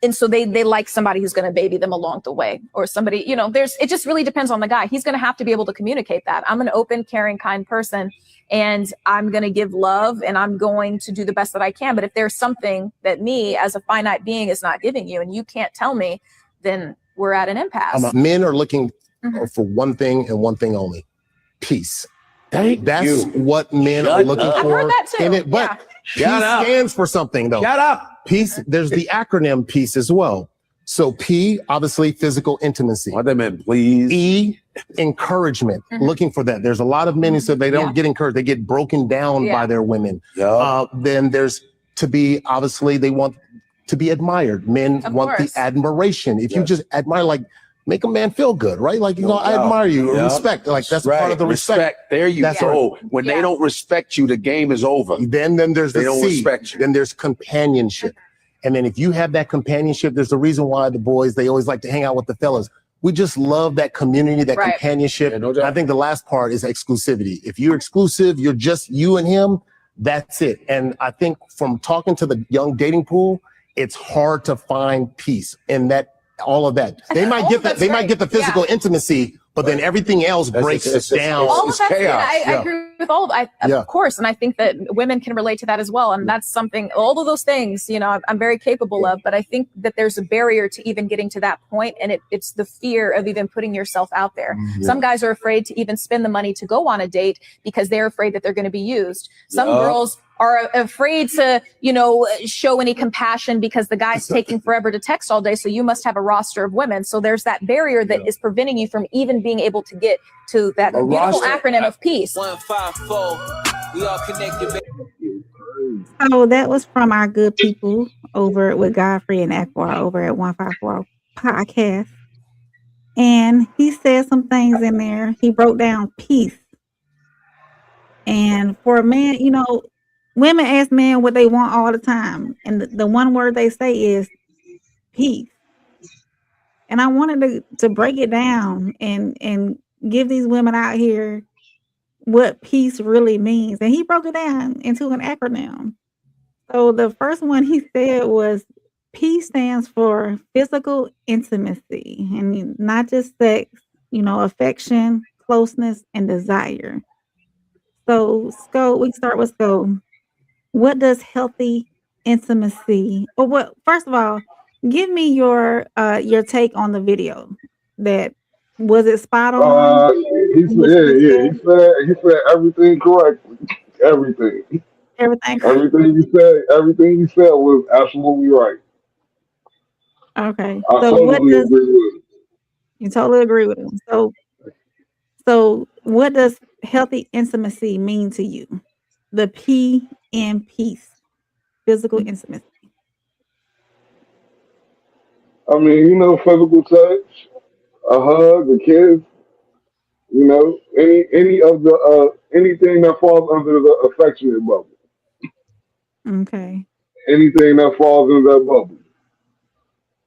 And so they like somebody who's going to baby them along the way, or somebody, you know, it just really depends on the guy. He's going to have to be able to communicate that. I'm an open, caring, kind person, and I'm going to give love and I'm going to do the best that I can. But if there's something that me as a finite being is not giving you and you can't tell me, then we're at an impasse. Men are looking for one thing and one thing only: peace. That's what men are looking for. I've heard that too. In it, but peace stands for something, though. Shut up. Peace. There's the acronym peace as well. So P, obviously, physical intimacy. What they meant, please. E, encouragement. Looking for that. There's a lot of men who said they don't get encouraged. They get broken down by their women. Then there's to be, obviously, they want to be admired. Men want the admiration. If you just admire, like, make a man feel good, right? Like, you know, I admire you, or respect. Like, that's part of the respect. There you go. When they don't respect you, the game is over. Then there's the they don't C. respect you. Then there's companionship. And then if you have that companionship, there's a reason why the boys, they always like to hang out with the fellas. We just love that community, that companionship. Yeah, no doubt. I think the last part is exclusivity. If you're exclusive, you're just you and him, that's it. And I think from talking to the young dating pool, it's hard to find peace in that. All of that. They might get the physical intimacy, but then everything else breaks down. All of that, chaos. I agree with all of of course. And I think that women can relate to that as well. And that's something, all of those things, you know, I'm very capable of, but I think that there's a barrier to even getting to that point. And it's the fear of even putting yourself out there. Some guys are afraid to even spend the money to go on a date because they're afraid that they're going to be used. Some girls are afraid to, you know, show any compassion because the guy's taking forever to text all day. So you must have a roster of women. So there's that barrier that is preventing you from even being able to get to that beautiful acronym of peace. 154, we all connected. So that was from our good people over with Godfrey and Aqua over at 154 Podcast. And he said some things in there. He wrote down peace. And for a man, you know, women ask men what they want all the time. And the one word they say is peace. And I wanted to break it down and give these women out here what peace really means. And he broke it down into an acronym. So the first one he said was peace stands for physical intimacy and not just sex, affection, closeness, and desire. So, Sco, we can start with Sco. What does healthy intimacy, or what, first of all, give me your take on the video. That was it spot on? He said, What yeah, you yeah. said? He said everything correctly. Everything. Everything. Everything he said was absolutely right. Okay. I So what totally does agree with it. you totally agree with him? So what does healthy intimacy mean to you? The P in peace, physical intimacy. I mean, physical touch, a hug, a kiss, any of the anything that falls under the affectionate bubble. Okay. Anything that falls in that bubble.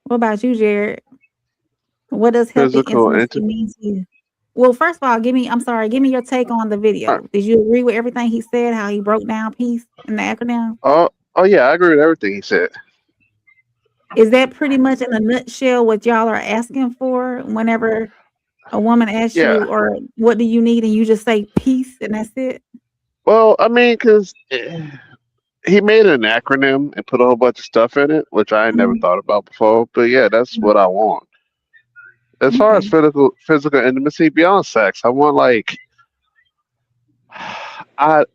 What about you, Jared? What does healthy Physical intimacy mean to you? Well, first of all, give me your take on the video. Did you agree with everything he said, how he broke down peace in the acronym? Oh yeah, I agree with everything he said. Is that pretty much in a nutshell what y'all are asking for whenever a woman asks Yeah. you, or what do you need, and you just say peace and that's it? Well, I mean, because he made an acronym and put a whole bunch of stuff in it, which I had never Mhm, thought about before. But yeah, that's mhm. what I want. As far as Okay. physical intimacy beyond sex, I want like I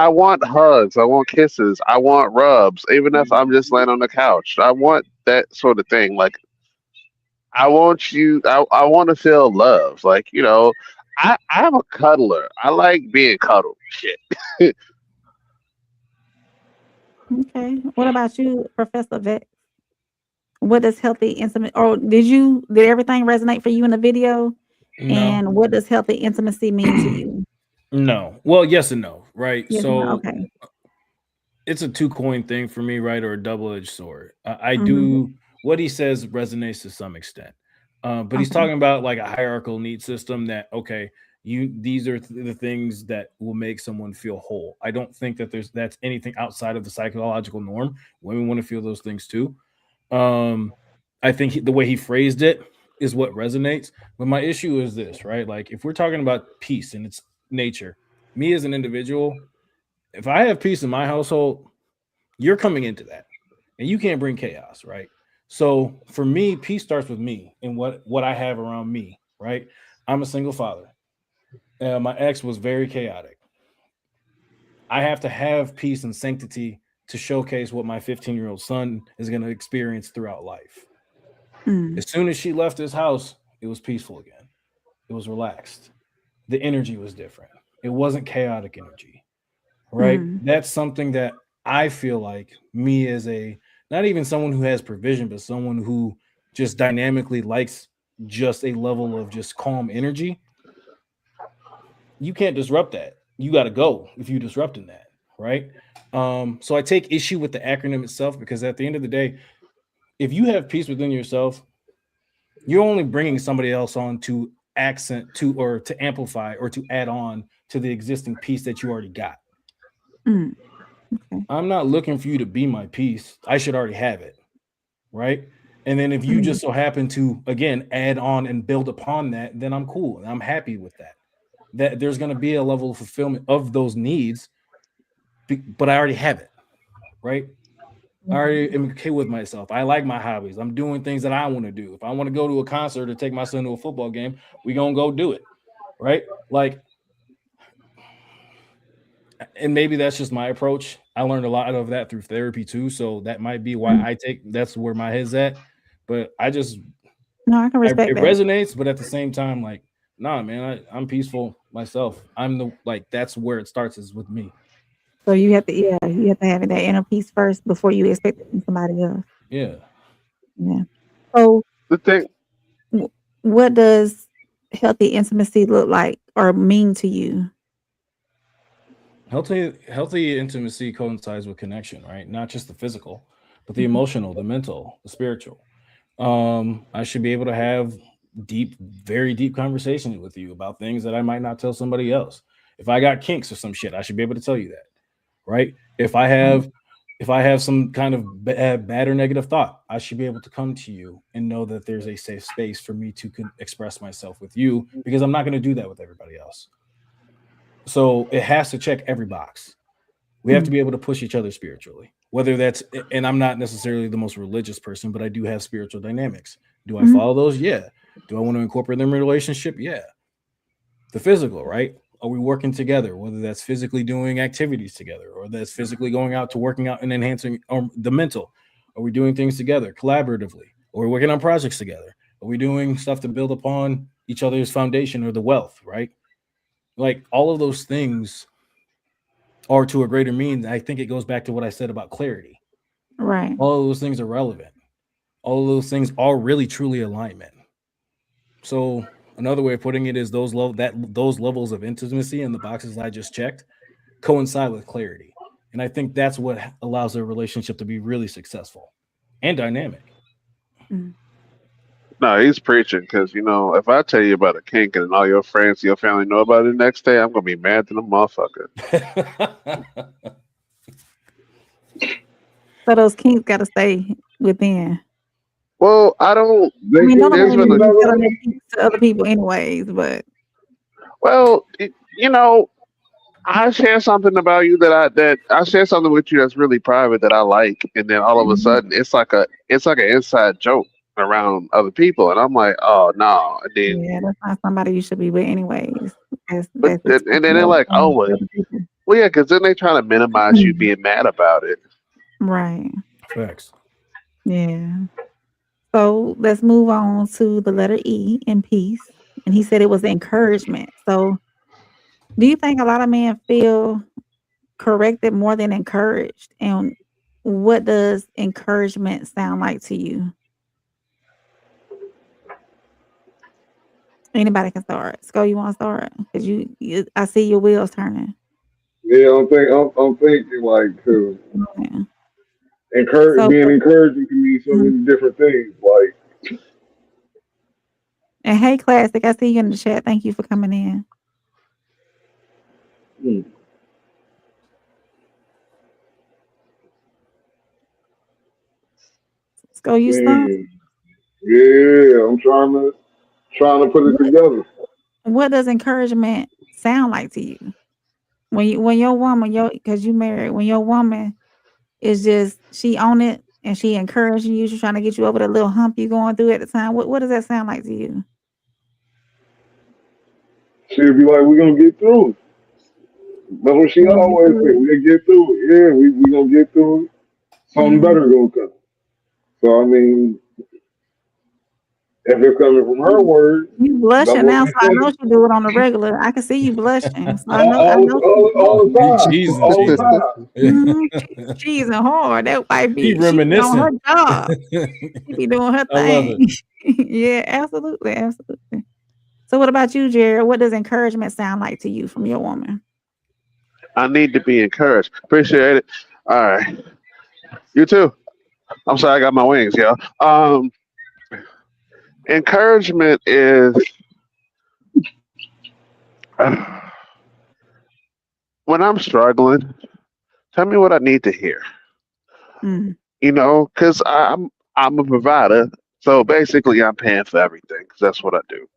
want hugs, I want kisses, I want rubs, even if I'm just laying on the couch. I want that sort of thing. Like I want to feel love. Like, I'm a cuddler. I like being cuddled. Shit. Okay. What about you, Professor Vet? What does healthy intimate, or did everything resonate for you in the video? No, And what does healthy intimacy mean to you? no. Well, yes and no, right? Yes and no. So Okay. it's a two-coin thing for me, right? Or a double-edged sword. I Mhm. do what he says resonates to some extent. But he's Okay. talking about like a hierarchical need system that, okay, these are the things that will make someone feel whole. I don't think that that's anything outside of the psychological norm. Women want to feel those things too. Um, I think the way he phrased it is what resonates. But my issue is this, right? Like if we're talking about peace and its nature, me as an individual, if I have peace in my household, you're coming into that and you can't bring chaos, right? So for me, peace starts with me and what I have around me, right? I'm a single father. My ex was very chaotic. I have to have peace and sanctity to showcase what my 15-year-old son is going to experience throughout life. Mm, As soon as she left this house, it was peaceful again. It was relaxed. The energy was different. It wasn't chaotic energy, right? mm, That's something that I feel like me as a not even someone who has provision, but someone who just dynamically likes just a level of just calm energy. You can't disrupt that. You got to go if you're disrupting that, right? So I take issue with the acronym itself because at the end of the day, if you have peace within yourself, you're only bringing somebody else on to accent to or to amplify or to add on to the existing piece that you already got. mm. Okay. I'm not looking for you to be my piece. I should already have it, right? And then if you Mm, just so happen to again add on and build upon that, then I'm cool and I'm happy with that. That there's going to be a level of fulfillment of those needs, but I already have it, right? I already am okay with myself. I like my hobbies. I'm doing things that I want to do. If I want to go to a concert or take my son to a football game, we gonna go do it, right? Like, and maybe that's just my approach. I learned a lot of that through therapy too, so that might be why mm. that's where my head's at. But No, I can respect it that. resonates, but at the same time, like, nah, man, I'm peaceful myself. That's where it starts is with me. So you have to have that inner peace first before you expect it from somebody else. Yeah. Yeah. So The thing, w- what does healthy intimacy look like or mean to you? Healthy intimacy coincides with connection, right? Not just the physical, but the Mhm. emotional, the mental, the spiritual. I should be able to have very deep conversations with you about things that I might not tell somebody else. If I got kinks or some shit, I should be able to tell you that, right? If I have some kind of bad or negative thought, I should be able to come to you and know that there's a safe space for me to express myself with you, because I'm not going to do that with everybody else. So it has to check every box. We have to be able to push each other spiritually, whether that's, and I'm not necessarily the most religious person, but I do have spiritual dynamics. Do I follow those? Yeah. Do I want to incorporate them in a relationship? Yeah. The physical, right? Are we working together? Whether that's physically doing activities together, or that's physically going out to working out and enhancing the mental. Are we doing things together collaboratively? Are we working on projects together? Are we doing stuff to build upon each other's foundation or the wealth, right? Like all of those things are to a greater mean. I think it goes back to what I said about clarity. Right. All of those things are relevant. All of those things are really truly alignment. So another way of putting it is those levels of intimacy and the boxes I just checked coincide with clarity. And I think that's what allows a relationship to be really successful and dynamic. No, he's preaching because, if I tell you about a kink and all your friends, your family know about it the next day, I'm going to be mad to the motherfucker. So those kinks got to stay within. Well, I don't. I mean, nobody there's been be a, telling their kinks to other people anyways, but well, I share something about you that I share something with you that's really private that I like, and then all of a sudden it's like an inside joke around other people, and I'm like, oh no, and then yeah, that's not somebody you should be with anyways. and then they're like, oh well, yeah, because then they're trying to minimize you being mad about it. Right. Facts. Yeah. So let's move on to the letter E in peace. And he said it was encouragement. So do you think a lot of men feel corrected more than encouraged? And what does encouragement sound like to you? Anybody can start. Sko, you want to start? Because I see your wheels turning. Yeah, I'm thinking like too. Yeah. Being encouraging can mean so many different things. Like, and hey, Classic, I see you in the chat. Thank you for coming in. Sko, you stumped? Yeah, I'm trying to put it together. What does encouragement sound like to you? When your woman, because you married, when your woman is just, she on it and she encouraging you, she's trying to get you over the little hump you going through at the time. What does that sound like to you? She'll be like, we're going to get through it. That's what she always says. We're going to get through it. Yeah, we're going to get through it. Something better going to come. So, I mean, if it's coming from her words. You blushing now, so I know she do it on the regular. I can see you blushing. So I know. All the time. All the time. She's hard. That might be reminiscing. On her job. She be doing her thing. Yeah, absolutely. Absolutely. So what about you, Jared? What does encouragement sound like to you from your woman? I need to be encouraged. Appreciate it. All right. You too. I'm sorry I got my wings, y'all. Encouragement is when I'm struggling, tell me what I need to hear. Because I'm a provider, so basically I'm paying for everything because that's what I do.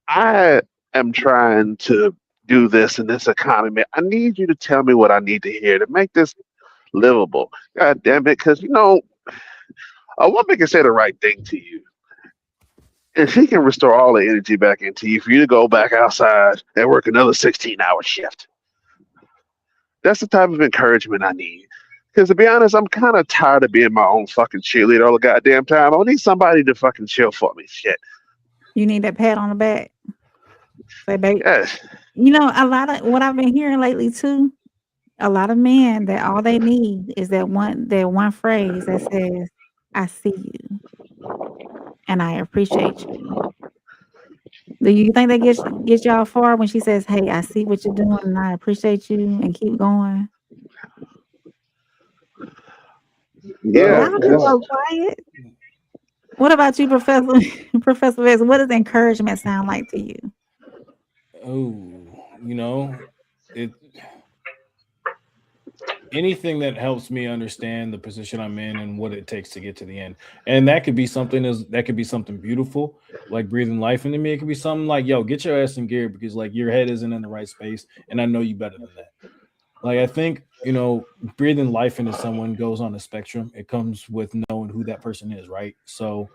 I am trying to do this in this economy. I need you to tell me what I need to hear to make this livable. God damn it, because a woman can say the right thing to you. And she can restore all the energy back into you for you to go back outside and work another 16-hour shift. That's the type of encouragement I need. Because to be honest, I'm kind of tired of being my own fucking cheerleader all the goddamn time. I need somebody to fucking chill for me. Shit. You need that pat on the back. Say, baby. Yes. A lot of what I've been hearing lately too, a lot of men that all they need is that one phrase that says, I see you. And I appreciate you. Do you think that gets y'all far when she says, hey, I see what you're doing and I appreciate you and keep going? Yeah. So quiet. What about you, Professor Vez? What does encouragement sound like to you? Oh, you know, it anything that helps me understand the position I'm in and what it takes to get to the end. And that could be something beautiful, like breathing life into me. It could be something like, yo, get your ass in gear because like your head isn't in the right space, and I know you better than that. Like I think, breathing life into someone goes on a spectrum. It comes with knowing who that person is, right? So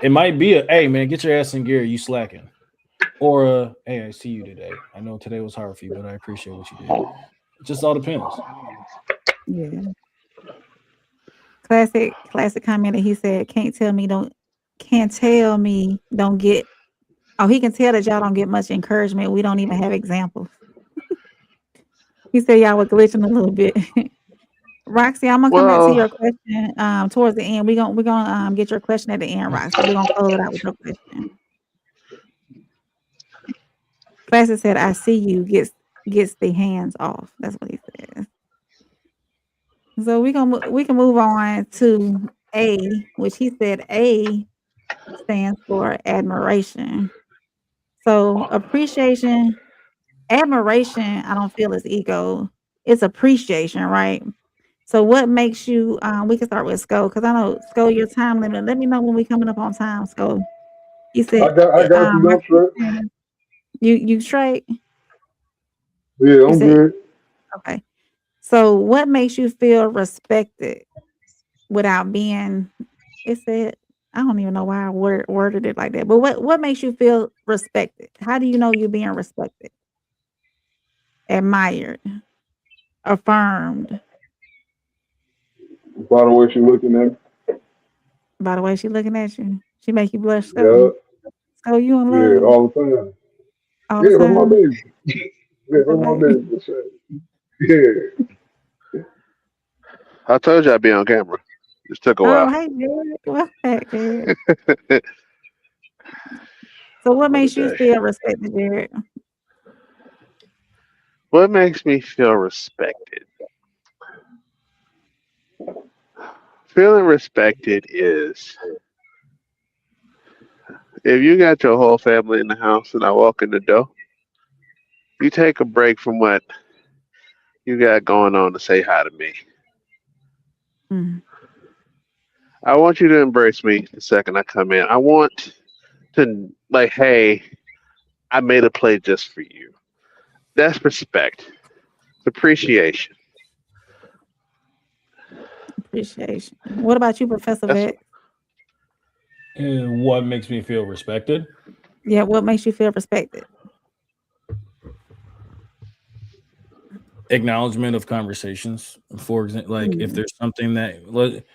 it might be hey man, get your ass in gear, you slacking. Or hey, I see you today. I know today was hard for you, but I appreciate what you did. It just all depends. Yeah. Classic comment that he said, can't tell me don't get he can tell that y'all don't get much encouragement. We don't even have examples. He said y'all were glitching a little bit. Roxy, I'm gonna come back to your question towards the end. We're gonna get your question at the end, Roxy. We're gonna close it out with your question. Classic said, I see you, gets the hands off. That's what he says. So we can move on to A, which he said A stands for admiration. So admiration, I don't feel is ego. It's appreciation, right? So what makes you, we can start with Sko, because I know, Sko, your time limit. Let me know when we coming up on time, Sko. You said, I got you, don't stress. You straight? Yeah, I'm good. Okay. So what makes you feel respected without being, it said, I don't even know why I worded it like that, but what makes you feel respected? How do you know you're being respected? Admired, affirmed. By the way she's looking at me. By the way she's looking at you. She make you blush, Yeah. Sko. So you in love? Yeah, all the time. All the Yeah, that's time? my baby. Yeah, that's my baby. For sure. Yeah. I told you I'd be on camera. Just took a while. Oh, hey, Jared. Welcome back, Jared. So what makes you feel respected, Jared? What makes me feel respected? Feeling respected is if you got your whole family in the house and I walk in the door, you take a break from what you got going on to say hi to me. Mm. I want you to embrace me the second I come in. I want to, like, hey, I made a play just for you. That's respect. It's appreciation. Appreciation. What about you, Professor Vex? What makes me feel respected? Yeah, what makes you feel respected? Acknowledgement of conversations. For example, like if there's something that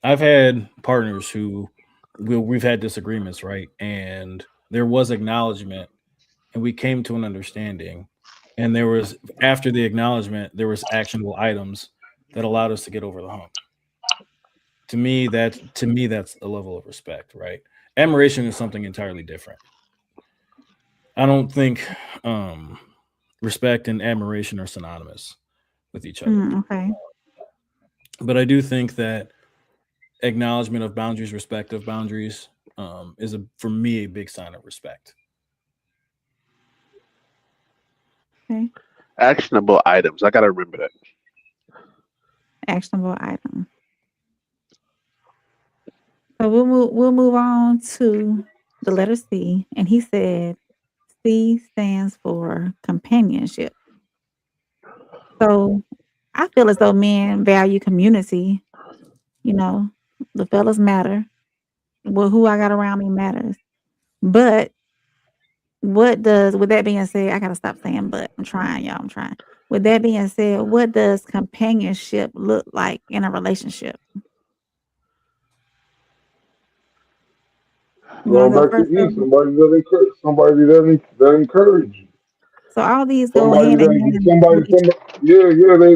I've had partners who we've had disagreements, right? And there was acknowledgement and we came to an understanding. And there was, after the acknowledgement, there was actionable items that allowed us to get over the hump. To me, that's a level of respect, right? Admiration is something entirely different. I don't think respect and admiration are synonymous with each other. Okay. But I do think that acknowledgement of boundaries, respect of boundaries, is for me a big sign of respect. Okay. Actionable items. I gotta remember that. Actionable item. So we'll move on to the letter C, and he said C stands for companionship. So I feel as though men value community. The fellas matter. Well, who I got around me matters. But with that being said, I gotta stop saying but. I'm trying, y'all. I'm trying. With that being said, what does companionship look like in a relationship? Going back to E, somebody that encourage you. So all these go hand in hand.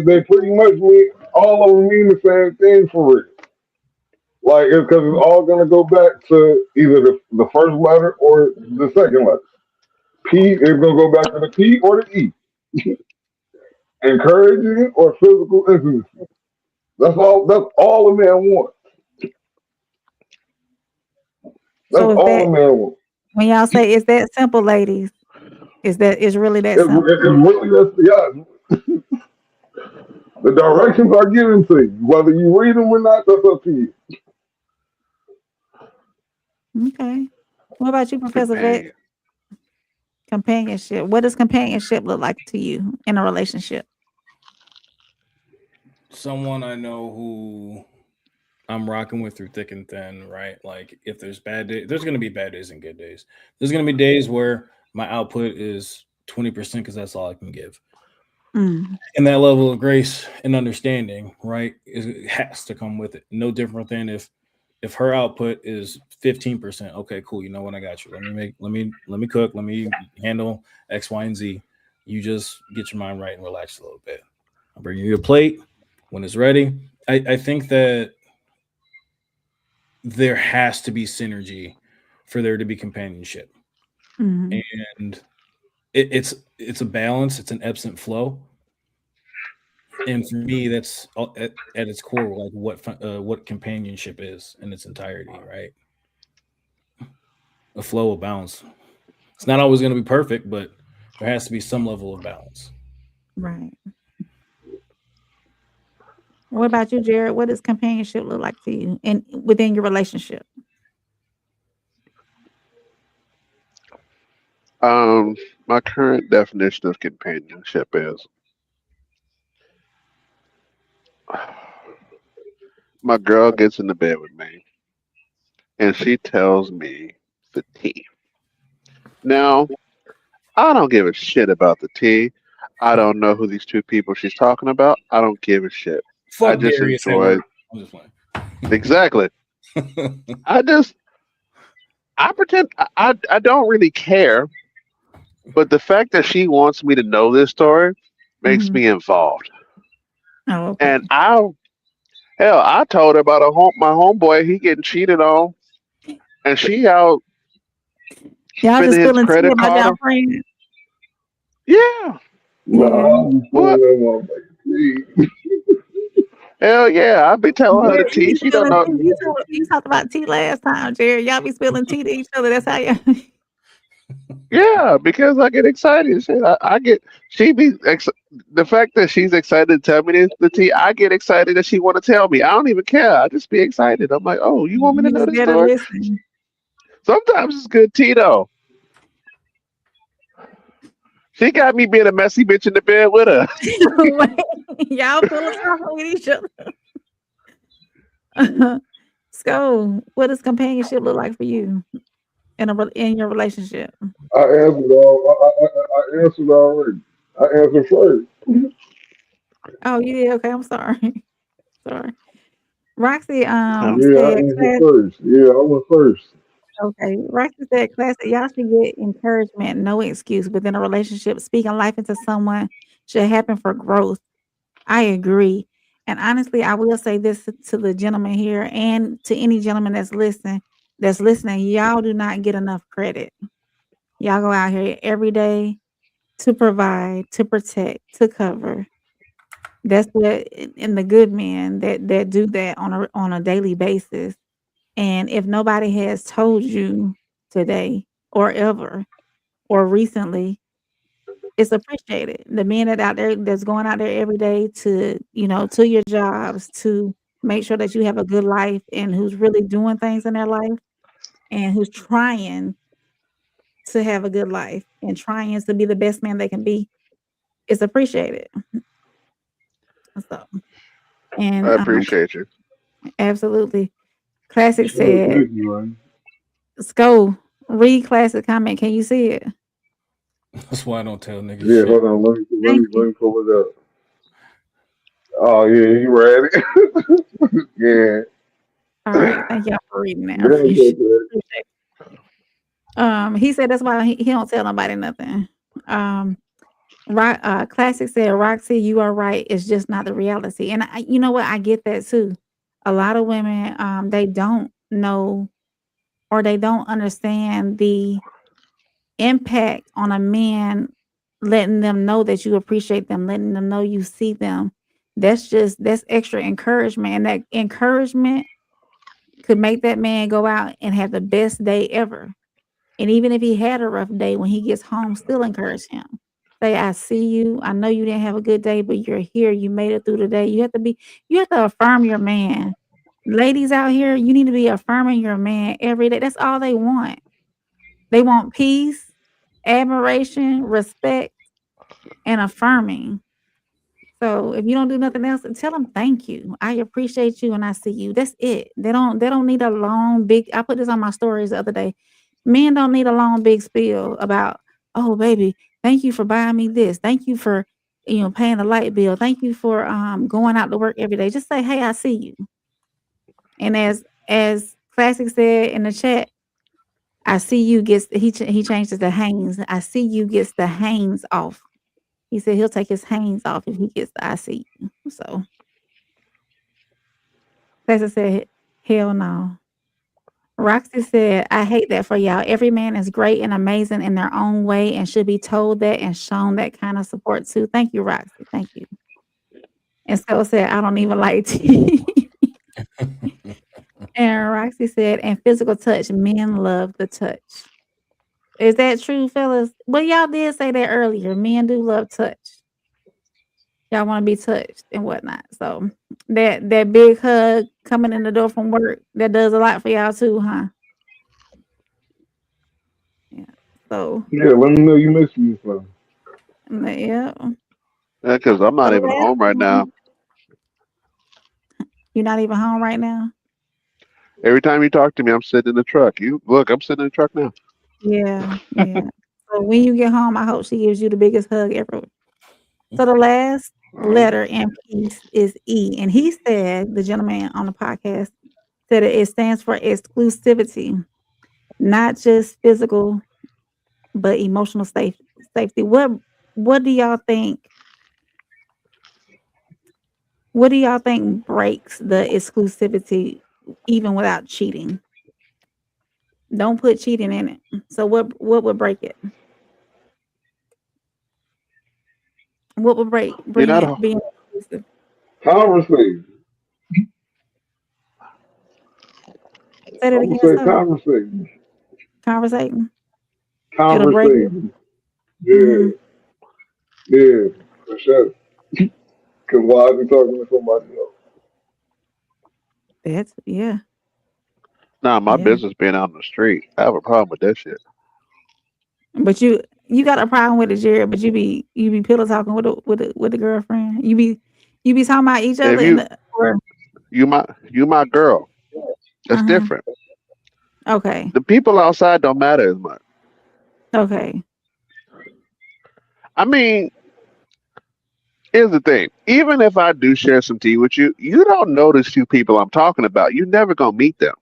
They pretty much mean, all of them mean the same thing for real. Like, because it's all gonna go back to either the first letter or the second letter. P is gonna go back to the P or the E. Encouraging or physical intimacy. That's all a man wants. That's all a man wants. When y'all say it's that simple, ladies, Is really that It's, simple? it's really just, yeah. The directions are given to you. Whether you read them or not, that's up to you. Okay. What about you, Professor Vic? Companion. Companionship. What does companionship look like to you in a relationship? Someone I know who I'm rocking with through thick and thin, right? Like if there's bad days, there's going to be bad days and good days. There's going to be days where my output is 20% because that's all I can give. Mm. And that level of grace and understanding, right, it has to come with it. No different than if her output is 15%. Okay, cool. You know what? I got you. Let me cook. Let me handle X, Y, and Z. You just get your mind right and relax a little bit. I'll bring you a plate when it's ready. I think that there has to be synergy for there to be companionship. Mm. And it's a balance, it's an ebb and flow. And for me, that's at its core, like what companionship is in its entirety, right? A flow of balance. It's not always going to be perfect, but there has to be some level of balance. Right. What about you, Jared? What does companionship look like to you and within your relationship? My current definition of companionship is my girl gets in the bed with me and she tells me the tea. Now, I don't give a shit about the tea. I don't know who these two people she's talking about. I don't give a shit. I Fuck just Darius enjoy. Howard. I'm just playing. Exactly. I pretend I don't really care, but the fact that she wants me to know this story makes Mhm. me involved. Oh, okay. And I told her about my homeboy. He getting cheated on, and she out Y'all spending just his spilling tea credit about card. y'all friends. Yeah, Yeah. Nah, I'm just what? playing that motherfucker. Hell yeah! I be telling her the Jared, you tea. be She don't spilling know. tea. You talked about tea last time, Jared. Y'all be spilling tea to each other. That's how y'all. Yeah, because I get excited. Shit, I get the fact that she's excited to tell me the tea. I get excited that she want to tell me. I don't even care. I just be excited. I'm like, oh, you want me to You know just this there to story? listen. Sometimes it's good tea though. She got me being a messy bitch in the bed with her. Y'all philosophical with each other. So, what does companionship look like for you in your relationship? I answered I answered already. I answered first. Oh, you did. Okay, I'm sorry. Sorry. Roxy Um, Yeah, I said answered class. first. Yeah, I went first. Okay, Roxy said classic. Y'all should get encouragement, no excuse within a relationship. Speaking life into someone should happen for growth. I agree. And honestly, I will say this to the gentleman here and to any gentleman that's listening, y'all do not get enough credit. Y'all go out here every day to provide, to protect, to cover. That's what and the good men that do that on a daily basis. And if nobody has told you today or ever or recently, it's appreciated. The men that out there that's going out there every day to, to your jobs to make sure that you have a good life and who's really doing things in their life and who's trying to have a good life and trying to be the best man they can be is appreciated. So, and I appreciate you. absolutely. Classic Sure, said, thank you, man. Sko, read classic comment. Can you see it? That's why I don't tell niggas Yeah, shit. hold on. Thank you. Let me pull it up. Oh yeah, you ready? Yeah. All right. Thank y'all for reading that. I Go ahead, appreciate go it. He said that's why he don't tell nobody nothing. Classic said, Roxy, you are right. It's just not the reality. And you know what? I get that too. A lot of women, they don't know or they don't understand the impact on a man, letting them know that you appreciate them, letting them know you see them. That's extra encouragement. And that encouragement could make that man go out and have the best day ever. And even if he had a rough day, when he gets home, still encourage him. Say, I see you. I know you didn't have a good day, but you're here. You made it through the day. You have to affirm your man. Ladies out here, you need to be affirming your man every day. That's all they want. They want peace, admiration, respect, and affirming. So if you don't do nothing else, tell them thank you. I appreciate you and I see you. That's it. They don't need a long, big. I put this on my stories the other day. Men don't need a long, big spiel about, oh baby, thank you for buying me this. Thank you for paying the light bill. Thank you for going out to work every day. Just say, hey, I see you. And as Classic said in the chat, I see you gets he changed it to hangs. I see you gets the hangs off. He said he'll take his hangs off if he gets the I see you. So Classic said, hell no. Roxy said, I hate that for y'all. Every man is great and amazing in their own way and should be told that and shown that kind of support too. Thank you, Roxy. Thank you. And Scott said, I don't even like tea. And Roxy said, and physical touch, men love the touch. Is that true, fellas? Well, y'all did say that earlier. Men do love touch. Y'all want to be touched and whatnot. So that big hug coming in the door from work, that does a lot for y'all too, huh? Yeah. So Yeah, let me know you miss me, son. yeah. Yeah, because I'm not even home right now. You're not even home right now? Every time you talk to me, I'm sitting in the truck. I'm sitting in the truck now. Yeah. So when you get home, I hope she gives you the biggest hug ever. So the last letter in peace is E. And he said, the gentleman on the podcast said it stands for exclusivity, not just physical, but emotional safety. What do y'all think? What do y'all think breaks the exclusivity even without cheating? Don't put cheating in it. So what would break it? What would bring You're not. it being exclusive? Conversation. Say that I'm again, gonna say sir. conversation. Conversating. It'll break it. Conversation. Yeah, Mm-hmm. yeah, for sure. Cause why are we talking to somebody else? That's yeah. Nah, my business being out in the street. I have a problem with that shit. But you got a problem with it, Jared. But you be pillow talking with the girlfriend. You be talking about each other If in the or you my girl, that's different. Okay. The people outside don't matter as much. Okay. I mean, here's the thing. Even if I do share some tea with you, you don't know these two people I'm talking about. You're never gonna meet them.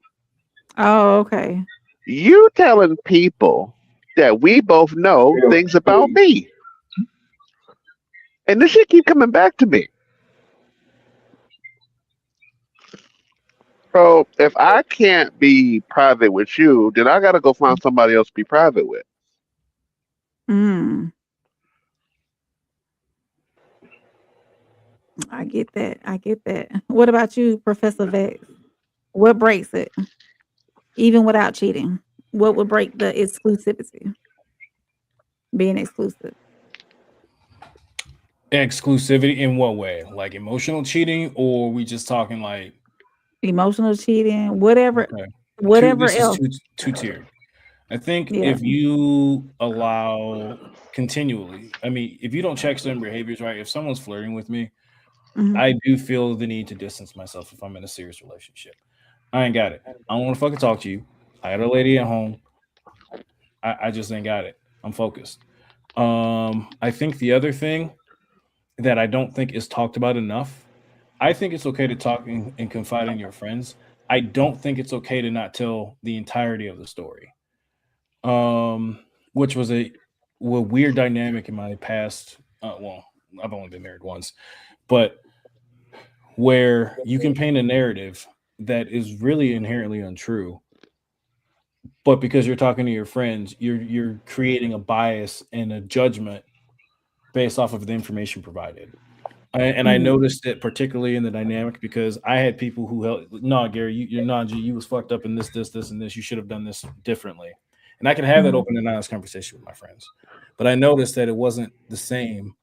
Oh, okay. You telling people that we both know Yeah. things about me. And this shit keep coming back to me. So if I can't be private with you, then I gotta go find somebody else to be private with. I get that. What about you, Professor Vex? What breaks it? Even without cheating. What would break the exclusivity? Being exclusive. Exclusivity in what way? Like emotional cheating, or we just talking like Emotional cheating, whatever okay. This else. is two tiered. I think Yeah. if you allow continually, I mean, if you don't check certain behaviors, right? If someone's flirting with me, I do feel the need to distance myself if I'm in a serious relationship. I ain't got it. I don't want to fucking talk to you. I got a lady at home. I just ain't got it. I'm focused. I think the other thing that I don't think is talked about enough, I think it's okay to talk and confide in your friends. I don't think it's okay to not tell the entirety of the story. Which was a weird dynamic in my past. Well, I've only been married once, but where you can paint a narrative that is really inherently untrue, but because you're talking to your friends, you're creating a bias and a judgment based off of the information provided. I noticed it particularly in the dynamic because I had people who held, no, Gary, you're not, you was fucked up in this, and this. You should have done this differently. And I can have that open and honest conversation with my friends. But I noticed that it wasn't the same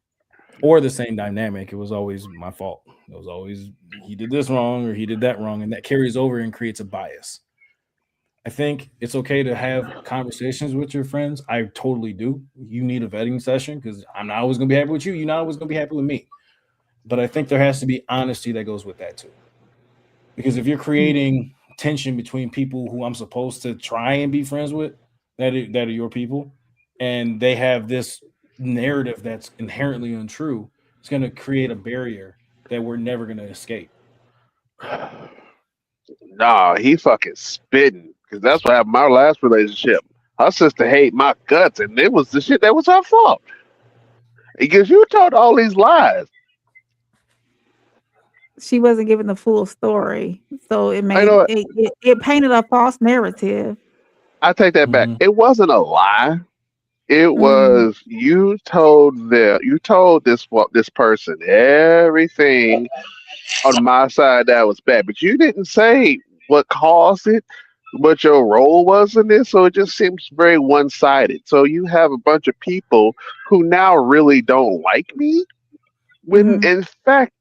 dynamic. It was always my fault. It was always he did this wrong or he did that wrong. And that carries over and creates a bias. I think it's okay to have conversations with your friends. I totally do. You need a vetting session because I'm not always going to be happy with you. You're not always going to be happy with me. But I think there has to be honesty that goes with that too. Because if you're creating tension between people who I'm supposed to try and be friends with, that are your people, and they have this narrative that's inherently untrue, it's going to create a barrier that we're never going to escape. Nah, he fucking spitting. Because that's what happened in my last relationship. Her sister hate my guts, and it was the shit that was her fault. Because you told all these lies. She wasn't given the full story, so it I made know. it painted a false narrative. I take that back. It wasn't a lie. It was you told this person everything on my side that was bad, but you didn't say what caused it, what your role was in this. So it just seems very one-sided. So you have a bunch of people who now really don't like me, when in fact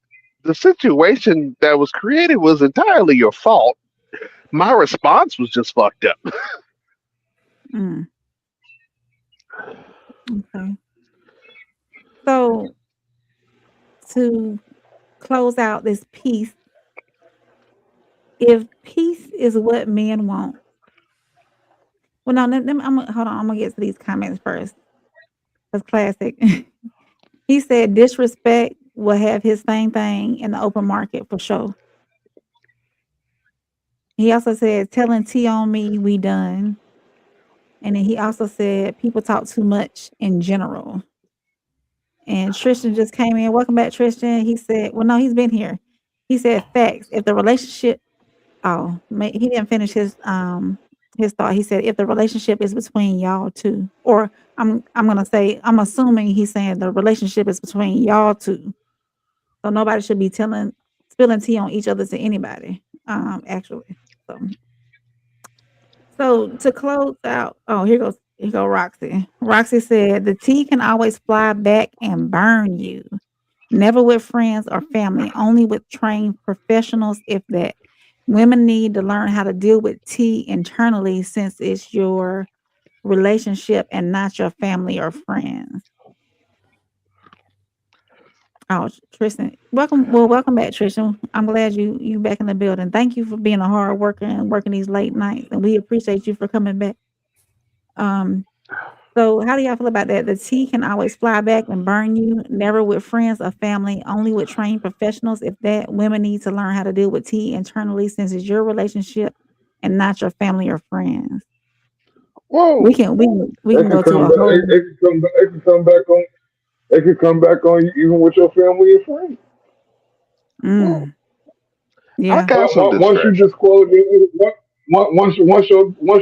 the situation that was created was entirely your fault. My response was just fucked up. Okay. So to close out this piece, if peace is what men want. Well, no, hold on. I'm gonna get to these comments first. That's classic. He said disrespect will have his same thing in the open market for sure. He also said telling T on me, we done. And then he also said people talk too much in general. And Tristan just came in. Welcome back, Tristan. He said, well, no, he's been here. He said facts. If the relationship, he didn't finish his thought. He said if the relationship is between y'all two, or I'm assuming he's saying the relationship is between y'all two. So nobody should be spilling tea on each other to anybody. Actually. So to close out, here goes Roxy. Roxy said the tea can always fly back and burn you. Never with friends or family, only with trained professionals, if that. Women need to learn how to deal with tea internally since it's your relationship and not your family or friends. Oh, Tristan, welcome back, Tristan. I'm glad you back in the building. Thank you for being a hard worker and working these late nights, and we appreciate you for coming back. So how do y'all feel about that? The tea can always fly back and burn you. Never with friends or family, only with trained professionals. If that, women need to learn how to deal with tea internally since it's your relationship and not your family or friends. Whoa. We can go to a whole. It can come back on you even with your family and friends. Yeah. Once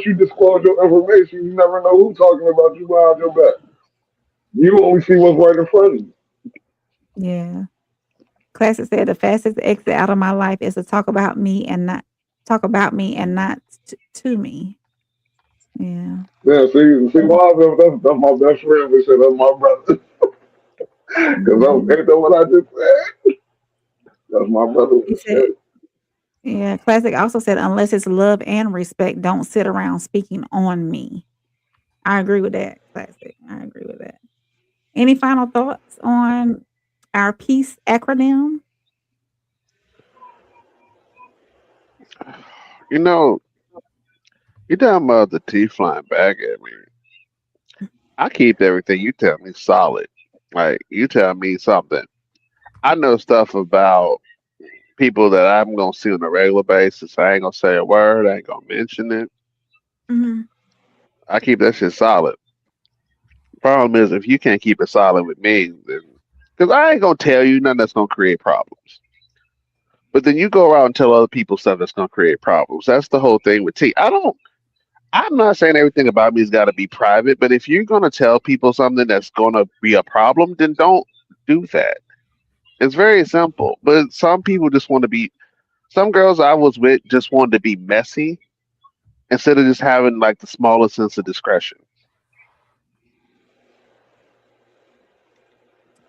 you disclose your information, you never know who's talking about you behind your back. You only see what's right in front of you. Yeah. Classic said the fastest exit out of my life is to talk about me and not to me. Yeah. Yeah. See, that's my best friend. We said that's my brother. Because ain't that what I just said? That's my brother. Yeah, Classic also said, unless it's love and respect, don't sit around speaking on me. I agree with that, Classic. I agree with that. Any final thoughts on our peace acronym? You know, you're talking about the tea flying back at me. I keep everything you tell me solid. Like, you tell me something. I know stuff about people that I'm going to see on a regular basis. I ain't going to say a word. I ain't going to mention it. I keep that shit solid. Problem is, if you can't keep it solid with me, then because I ain't going to tell you nothing that's going to create problems. But then you go around and tell other people stuff that's going to create problems. That's the whole thing with tea. I'm not saying everything about me has got to be private, but if you're going to tell people something that's going to be a problem, then don't do that. It's very simple. But some people just want to be, some girls I was with just wanted to be messy. instead of just having like the smallest sense of discretion.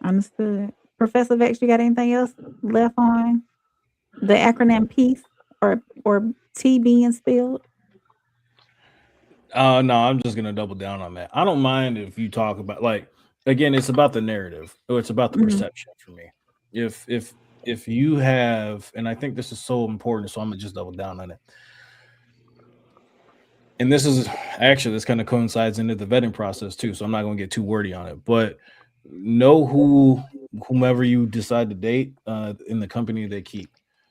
Understood. Professor Vex, you got anything else left on the acronym peace or T being spilled? No, I'm just gonna double down on that. I don't mind if you talk about, like, again, it's about the narrative, or it's about the perception for me. If you have, and I think this is so important, so I'm gonna just double down on it. And this is actually, this kind of coincides into the vetting process too, so I'm not gonna get too wordy on it, but know whomever you decide to date in the company they keep,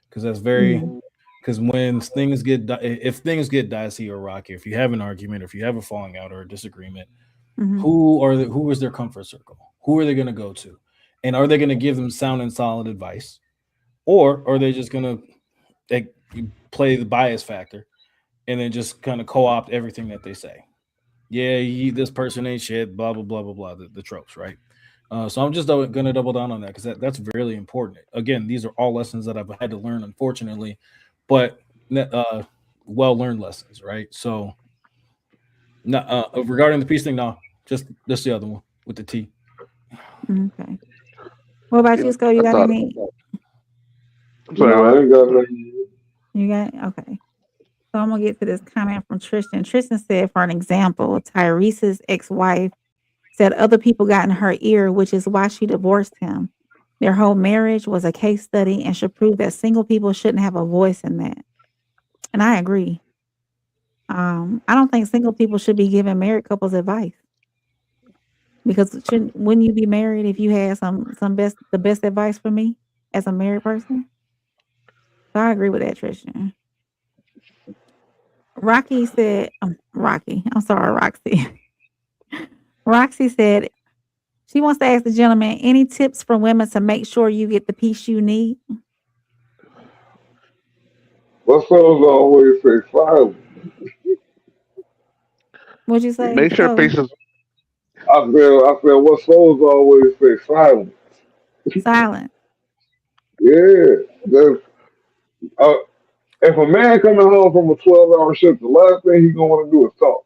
because that's very, because when things get if things get dicey or rocky, if you have an argument, if you have a falling out or a disagreement, who is their comfort circle? Who are they going to go to? And are they going to give them sound and solid advice, or are they just going to play the bias factor and then just kind of co-opt everything that they say? Yeah, this person ain't shit, blah blah blah blah blah, the tropes, right? So I'm just going to double down on that, because that's really important. Again, these are all lessons that I've had to learn, unfortunately, but well learned lessons, right? So, regarding the peace thing, no, just the other one with the T. Okay. What about you, Scott? You got any? I'm sorry. No, I ain't got nothing. You got okay. So I'm gonna get to this comment from Tristan. Tristan said, for an example, Tyrese's ex-wife said other people got in her ear, which is why she divorced him. Their whole marriage was a case study and should prove that single people shouldn't have a voice in that. And I agree. I don't think single people should be giving married couples advice, because wouldn't you be married if you had the best advice for me as a married person? So I agree with that, Tristan. Rocky said, Rocky. I'm sorry, Roxy. Roxy said she wants to ask the gentleman, any tips for women to make sure you get the peace you need? What's those always say silent? What'd you say? Make sure peace is. I said, what souls always say silent. Silent. Yeah. Uh, if a man coming home from a 12-hour shift, the last thing he's gonna want to do is talk.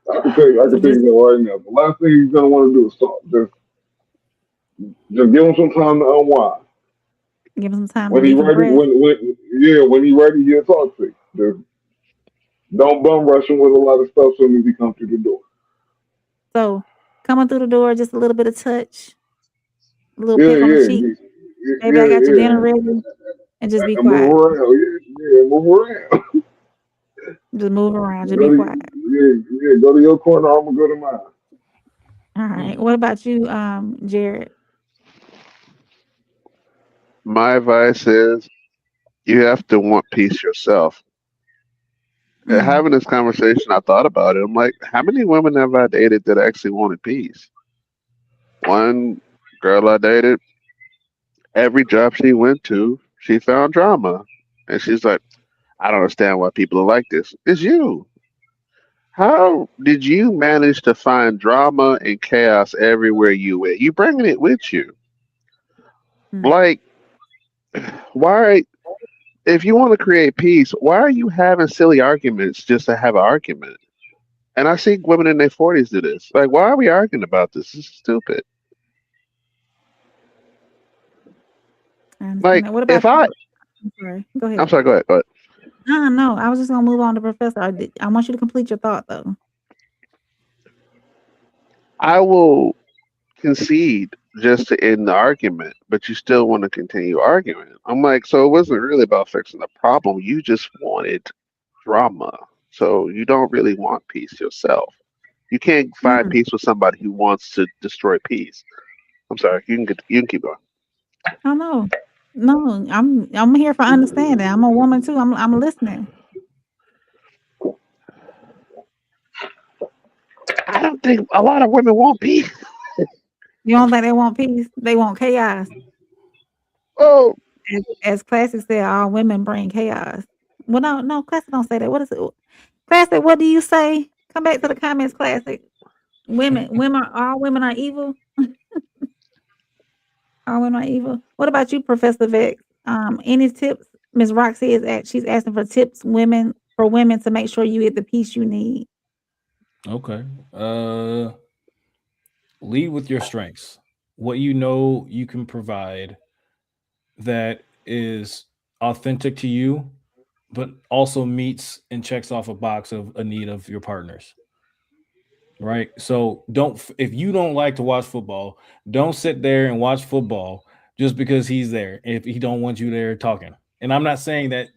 I can tell you that right now. The last thing he's gonna want to do is talk. Just give him some time to unwind. Give him some time When to he ready, when he ready, he'll talk to you. Just don't bum rush him with a lot of stuff as soon as he comes through the door. So coming through the door, just a little bit of touch, a little peck on the cheek. Maybe I got your dinner ready, and just be quiet. Move around, move around. Just move around, just be quiet. Go to your corner, I'm gonna go to mine. All right. What about you, Jared? My advice is you have to want peace yourself. Having this conversation, I thought about it. I'm like, how many women have I dated that actually wanted peace? One girl I dated, every job she went to, she found drama. And she's like, I don't understand why people are like this. It's you. How did you manage to find drama and chaos everywhere you went? You bringing it with you. Like, why? If you want to create peace, why are you having silly arguments just to have an argument? And I see women in their 40s do this. Like, why are we arguing about this? This is stupid. Like, what about I'm sorry, go ahead. I'm sorry, go ahead. No, I was just gonna move on to Professor. I want you to complete your thought, though. I will concede just to end the argument, but you still want to continue arguing. I'm like, so it wasn't really about fixing the problem. You just wanted drama. So you don't really want peace yourself. You can't find peace with somebody who wants to destroy peace. I'm sorry. You can keep going. Oh no, I'm here for understanding. I'm a woman too. I'm listening. I don't think a lot of women want peace. You don't think they want peace? They want chaos. Oh, as Classic said, all women bring chaos. Well, no, Classic don't say that. What is it? Classic, what do you say? Come back to the comments, Classic. All women are evil. All women are evil. What about you, Professor Vex? Any tips Miss Roxy she's asking for tips for women to make sure you get the peace you need. Okay. Lead with your strengths. What you know you can provide that is authentic to you, but also meets and checks off a box of a need of your partners. Right. So if you don't like to watch football, don't sit there and watch football just because he's there. If he don't want you there talking. And I'm not saying that,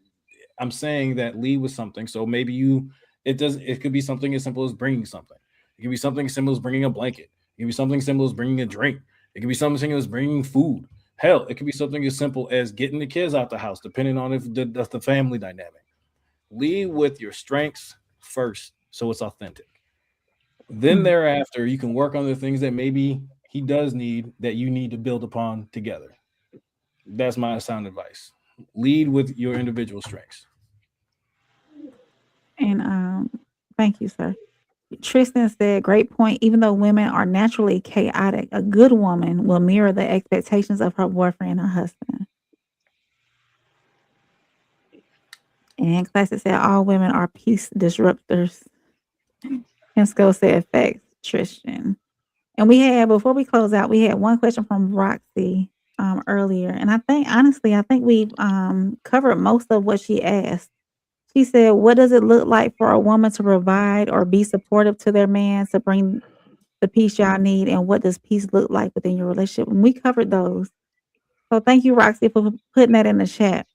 I'm saying that lead with something. So maybe it could be something as simple as bringing something. It could be something as simple as bringing a blanket. It could be something simple as bringing a drink. It could be something simple as bringing food. Hell, it could be something as simple as getting the kids out the house, depending on if that's the family dynamic. Lead with your strengths first, so it's authentic. Then thereafter, you can work on the things that maybe he does need that you need to build upon together. That's my sound advice. Lead with your individual strengths. And thank you, sir. Tristan said, great point. Even though women are naturally chaotic, a good woman will mirror the expectations of her boyfriend or husband. And Classic said, all women are peace disruptors. And Skull said, facts, Tristan. And before we close out, we had one question from Roxy earlier. And I think we've covered most of what she asked. She said, what does it look like for a woman to provide or be supportive to their man to bring the peace y'all need? And what does peace look like within your relationship? And we covered those. So thank you, Roxy, for putting that in the chat.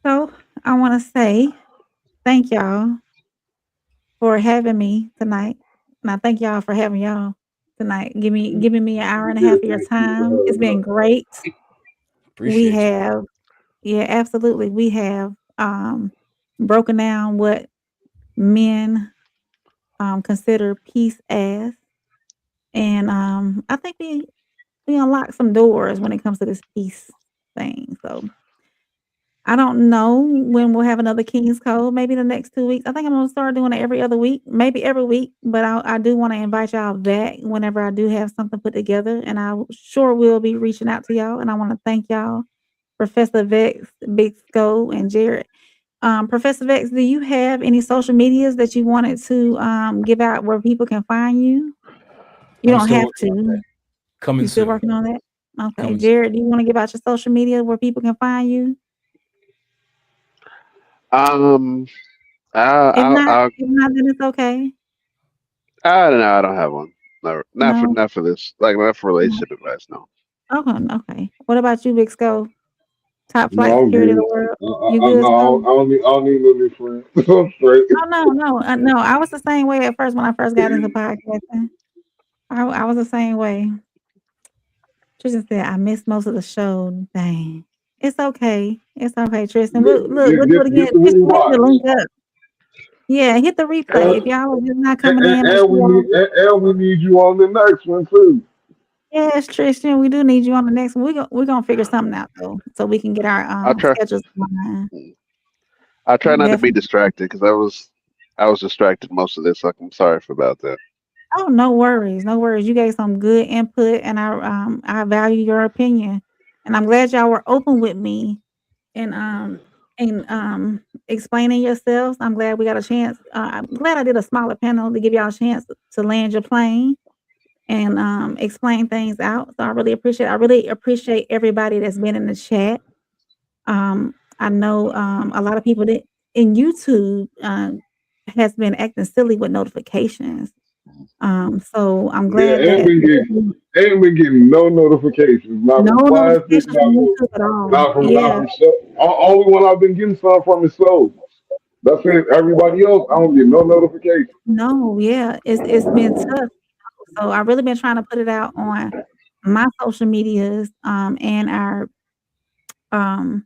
So I want to say thank y'all for having me tonight. And I thank y'all for having y'all tonight. Giving me an hour and a half of your time. It's been great. We have, yeah, absolutely. We have broken down what men consider peace as. And I think we unlocked some doors when it comes to this peace thing. So I don't know when we'll have another King's Code. Maybe the next 2 weeks. I think I'm gonna start doing it every other week, maybe every week. But I do want to invite y'all back whenever I do have something put together, and I sure will be reaching out to y'all. And I want to thank y'all, Professor Vex, Big Skull, and Jared. Professor Vex, do you have any social medias that you wanted to give out where people can find you? You don't have to. Coming You still soon. working on that? Okay, Coming Jared, do you want to give out your social media where people can find you? Um, If I not, then it's okay. I don't know. I don't have one. Never, No. not for this. Like not for relationship advice. No. Okay. What about you, Big Skull? Top No, flight I'm security of good. the world. I, You I, good, no, Skull? I don't need no new friends. I'm straight. Oh no. I was the same way at first when I first got into podcasting. I was the same way. Tristan said, I missed most of the show. Dang. It's okay. Tristan. We'll do it again. Get the Tristan, we need to rewatch. link up. Yeah, hit the replay. If y'all are just not coming in, make And sure we need you on the next one too. yes, Tristan, we do need you on the next one. We're gonna figure something out though, so we can get our I try. schedules aligned. I try not to be Definitely. distracted because I was distracted most of this. Like I'm sorry about that. Oh, no worries. You gave some good input, and I value your opinion, and I'm glad y'all were open with me and explaining yourselves. I'm glad we got a chance. I'm glad I did a smaller panel to give y'all a chance to land your plane and explain things out. So I really appreciate everybody that's been in the chat. I know a lot of people that in YouTube has been acting silly with notifications. So I'm Yeah, glad that ain't been getting no notifications. Not no from Classic, notifications from YouTube at all. not Yeah, from so. Only one I've been getting some from is Soul. That's it. Everybody else, I don't get no notifications. no, yeah, it's been tough. So I've really been trying to put it out on my social medias um and our our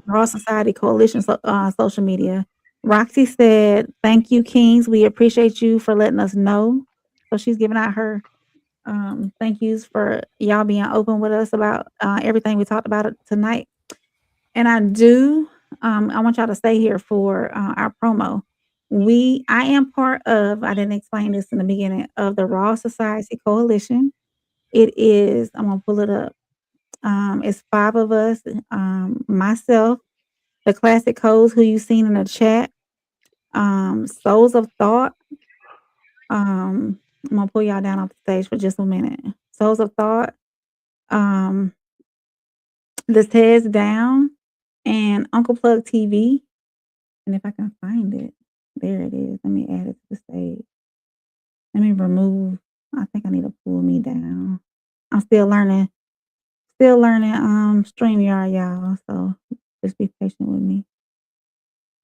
Raw Society Coalition social media. Roxy said, "Thank you, Kings. We appreciate you for letting us know." So she's giving out her thank yous for y'all being open with us about everything we talked about tonight. And I want y'all to stay here for our promo. I am part of, I didn't explain this in the beginning, of the Raw Society Coalition. It is, I'm gonna pull it up. It's 5 of us. Myself, the classic codes who you seen in the chat, Souls of Thought. I'm gonna pull y'all down off the stage for just a minute. Souls of Thought, The Tez Down, and Uncle Plug TV. And if I can find it, there it is. Let me add it to the stage. Let me remove. I think I need to pull me down. I'm still learning StreamYard, y'all. So just be patient with me.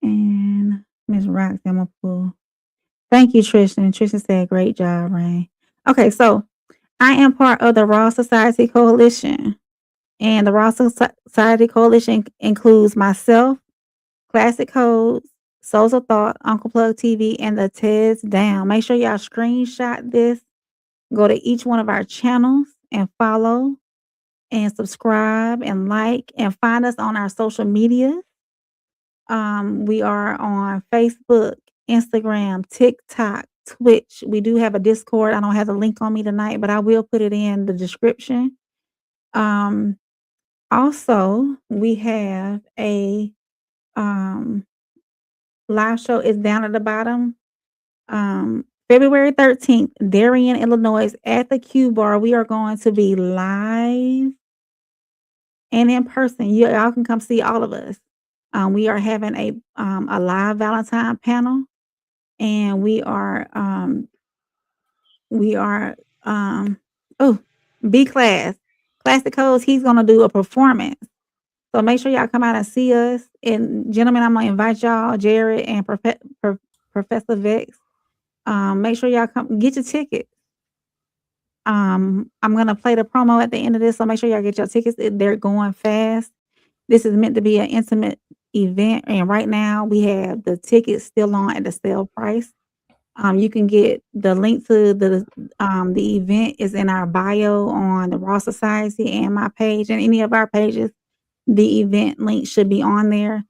And Miss Roxy, I'm gonna pull. Thank you, Tristan. Tristan said, great job, Rain. Okay, so I am part of the Raw Society Coalition. And the Raw Society Coalition includes myself, Classic Codes, Souls of Thought, Uncle Plug TV, and the Tez Down. Make sure y'all screenshot this. Go to each one of our channels and follow and subscribe and like and find us on our social media. We are on Facebook, Instagram, TikTok, Twitch. We do have a Discord. I don't have the link on me tonight, but I will put it in the description. Also, we have a live show. Is down at the bottom. February 13th, Darien, Illinois, at the Q Bar. We are going to be live and in person. Y'all can come see all of us. We are having a live Valentine panel, and we are B Class Classic Codes. He's gonna do a performance. So make sure y'all come out and see us. And gentlemen, I'm gonna invite y'all, Jared and Professor Vex. Make sure y'all come get your ticket. I'm gonna play the promo at the end of this, so make sure y'all get your tickets. They're going fast. This is meant to be an intimate event, and right now we have the tickets still on at the sale price. You can get the link to the event is in our bio on the Raw Society and my page and any of our pages. The event link should be on there.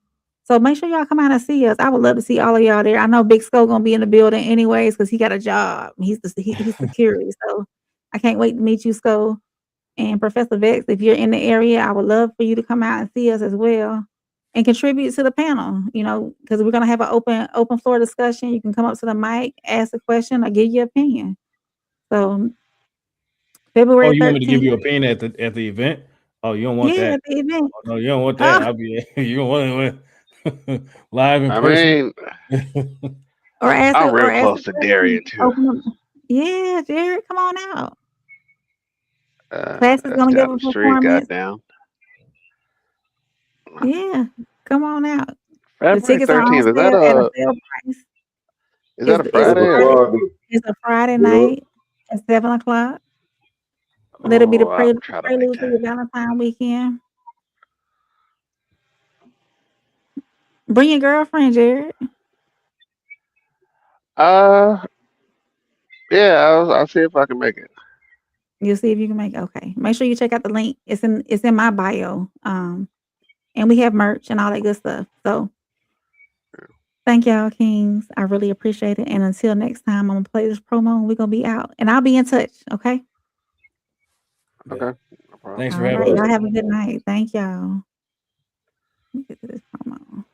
So make sure y'all come out and see us. I would love to see all of y'all there. I know Big Skull gonna be in the building anyways because he got a job. He's security, so I can't wait to meet you, Skull. And Professor Vex, if you're in the area, I would love for you to come out and see us as well and contribute to the panel, because we're going to have an open floor discussion. You can come up to the mic, ask a question, or give your opinion. So February 13th. You want me to give you an opinion at the event? Oh, you don't want that? At the event. Oh, no, you don't want that. I'll be you don't want it live in person. Or ask. I'm real close to Darien too. Yeah, Jared, come on out. Class is gonna give a performance. Goddamn. Yeah, come on out. February The tickets 13th, are on sale at a sale price. Is that a Friday? It's a Friday night at 7:00. That'll be the prelude to the Valentine weekend. Bring your girlfriend, Jared. Yeah, I'll see if I can make it. You'll see if you can make it. Okay. Make sure you check out the link. It's in my bio. And we have merch and all that good stuff. So thank y'all, Kings. I really appreciate it. And until next time, I'm gonna play this promo and we're gonna be out. And I'll be in touch, okay? Okay. No Thanks for having us. Y'all have a good night. Thank y'all. Let me get to this promo.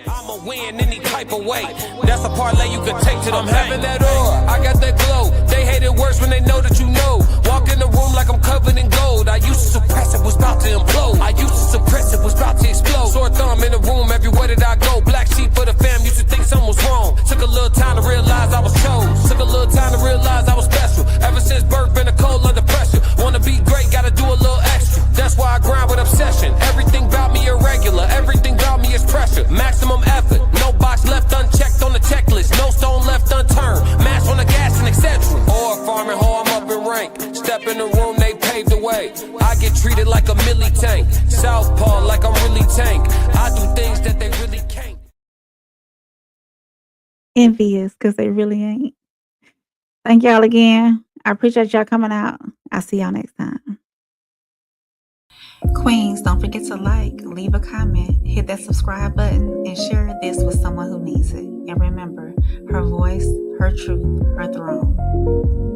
I'ma win any type of way. That's a parlay you can take to them. I'm having that aura, I got that glow. They hate it worse when they know that you know. Walk in the room like I'm covered in gold. I used to suppress it, was about to implode. I used to suppress it, was about to explode. Sore thumb in the room, everywhere that I go. Black sheep for the fam, used to think something was wrong. Took a little time to realize I was chose. Took a little time to realize I was special. Ever since birth, been a cold under pressure. Wanna be great, gotta do a little extra. That's why I grind with obsession. Everything about me irregular, everything about me is pressure. Maximum effort, no box left unchecked on the checklist, no stone left unturned, mash on the gas and etc. Or farming hoe, I'm up in rank. Step in the room, they paved the way. I get treated like a milli tank, southpaw like I'm really tank. I do things that they really can't. Envious, because they really ain't. Thank y'all again. I appreciate y'all coming out. I'll see y'all next time. Queens, don't forget to like, leave a comment, hit that subscribe button, and share this with someone who needs it. And remember, her voice, her truth, her throne.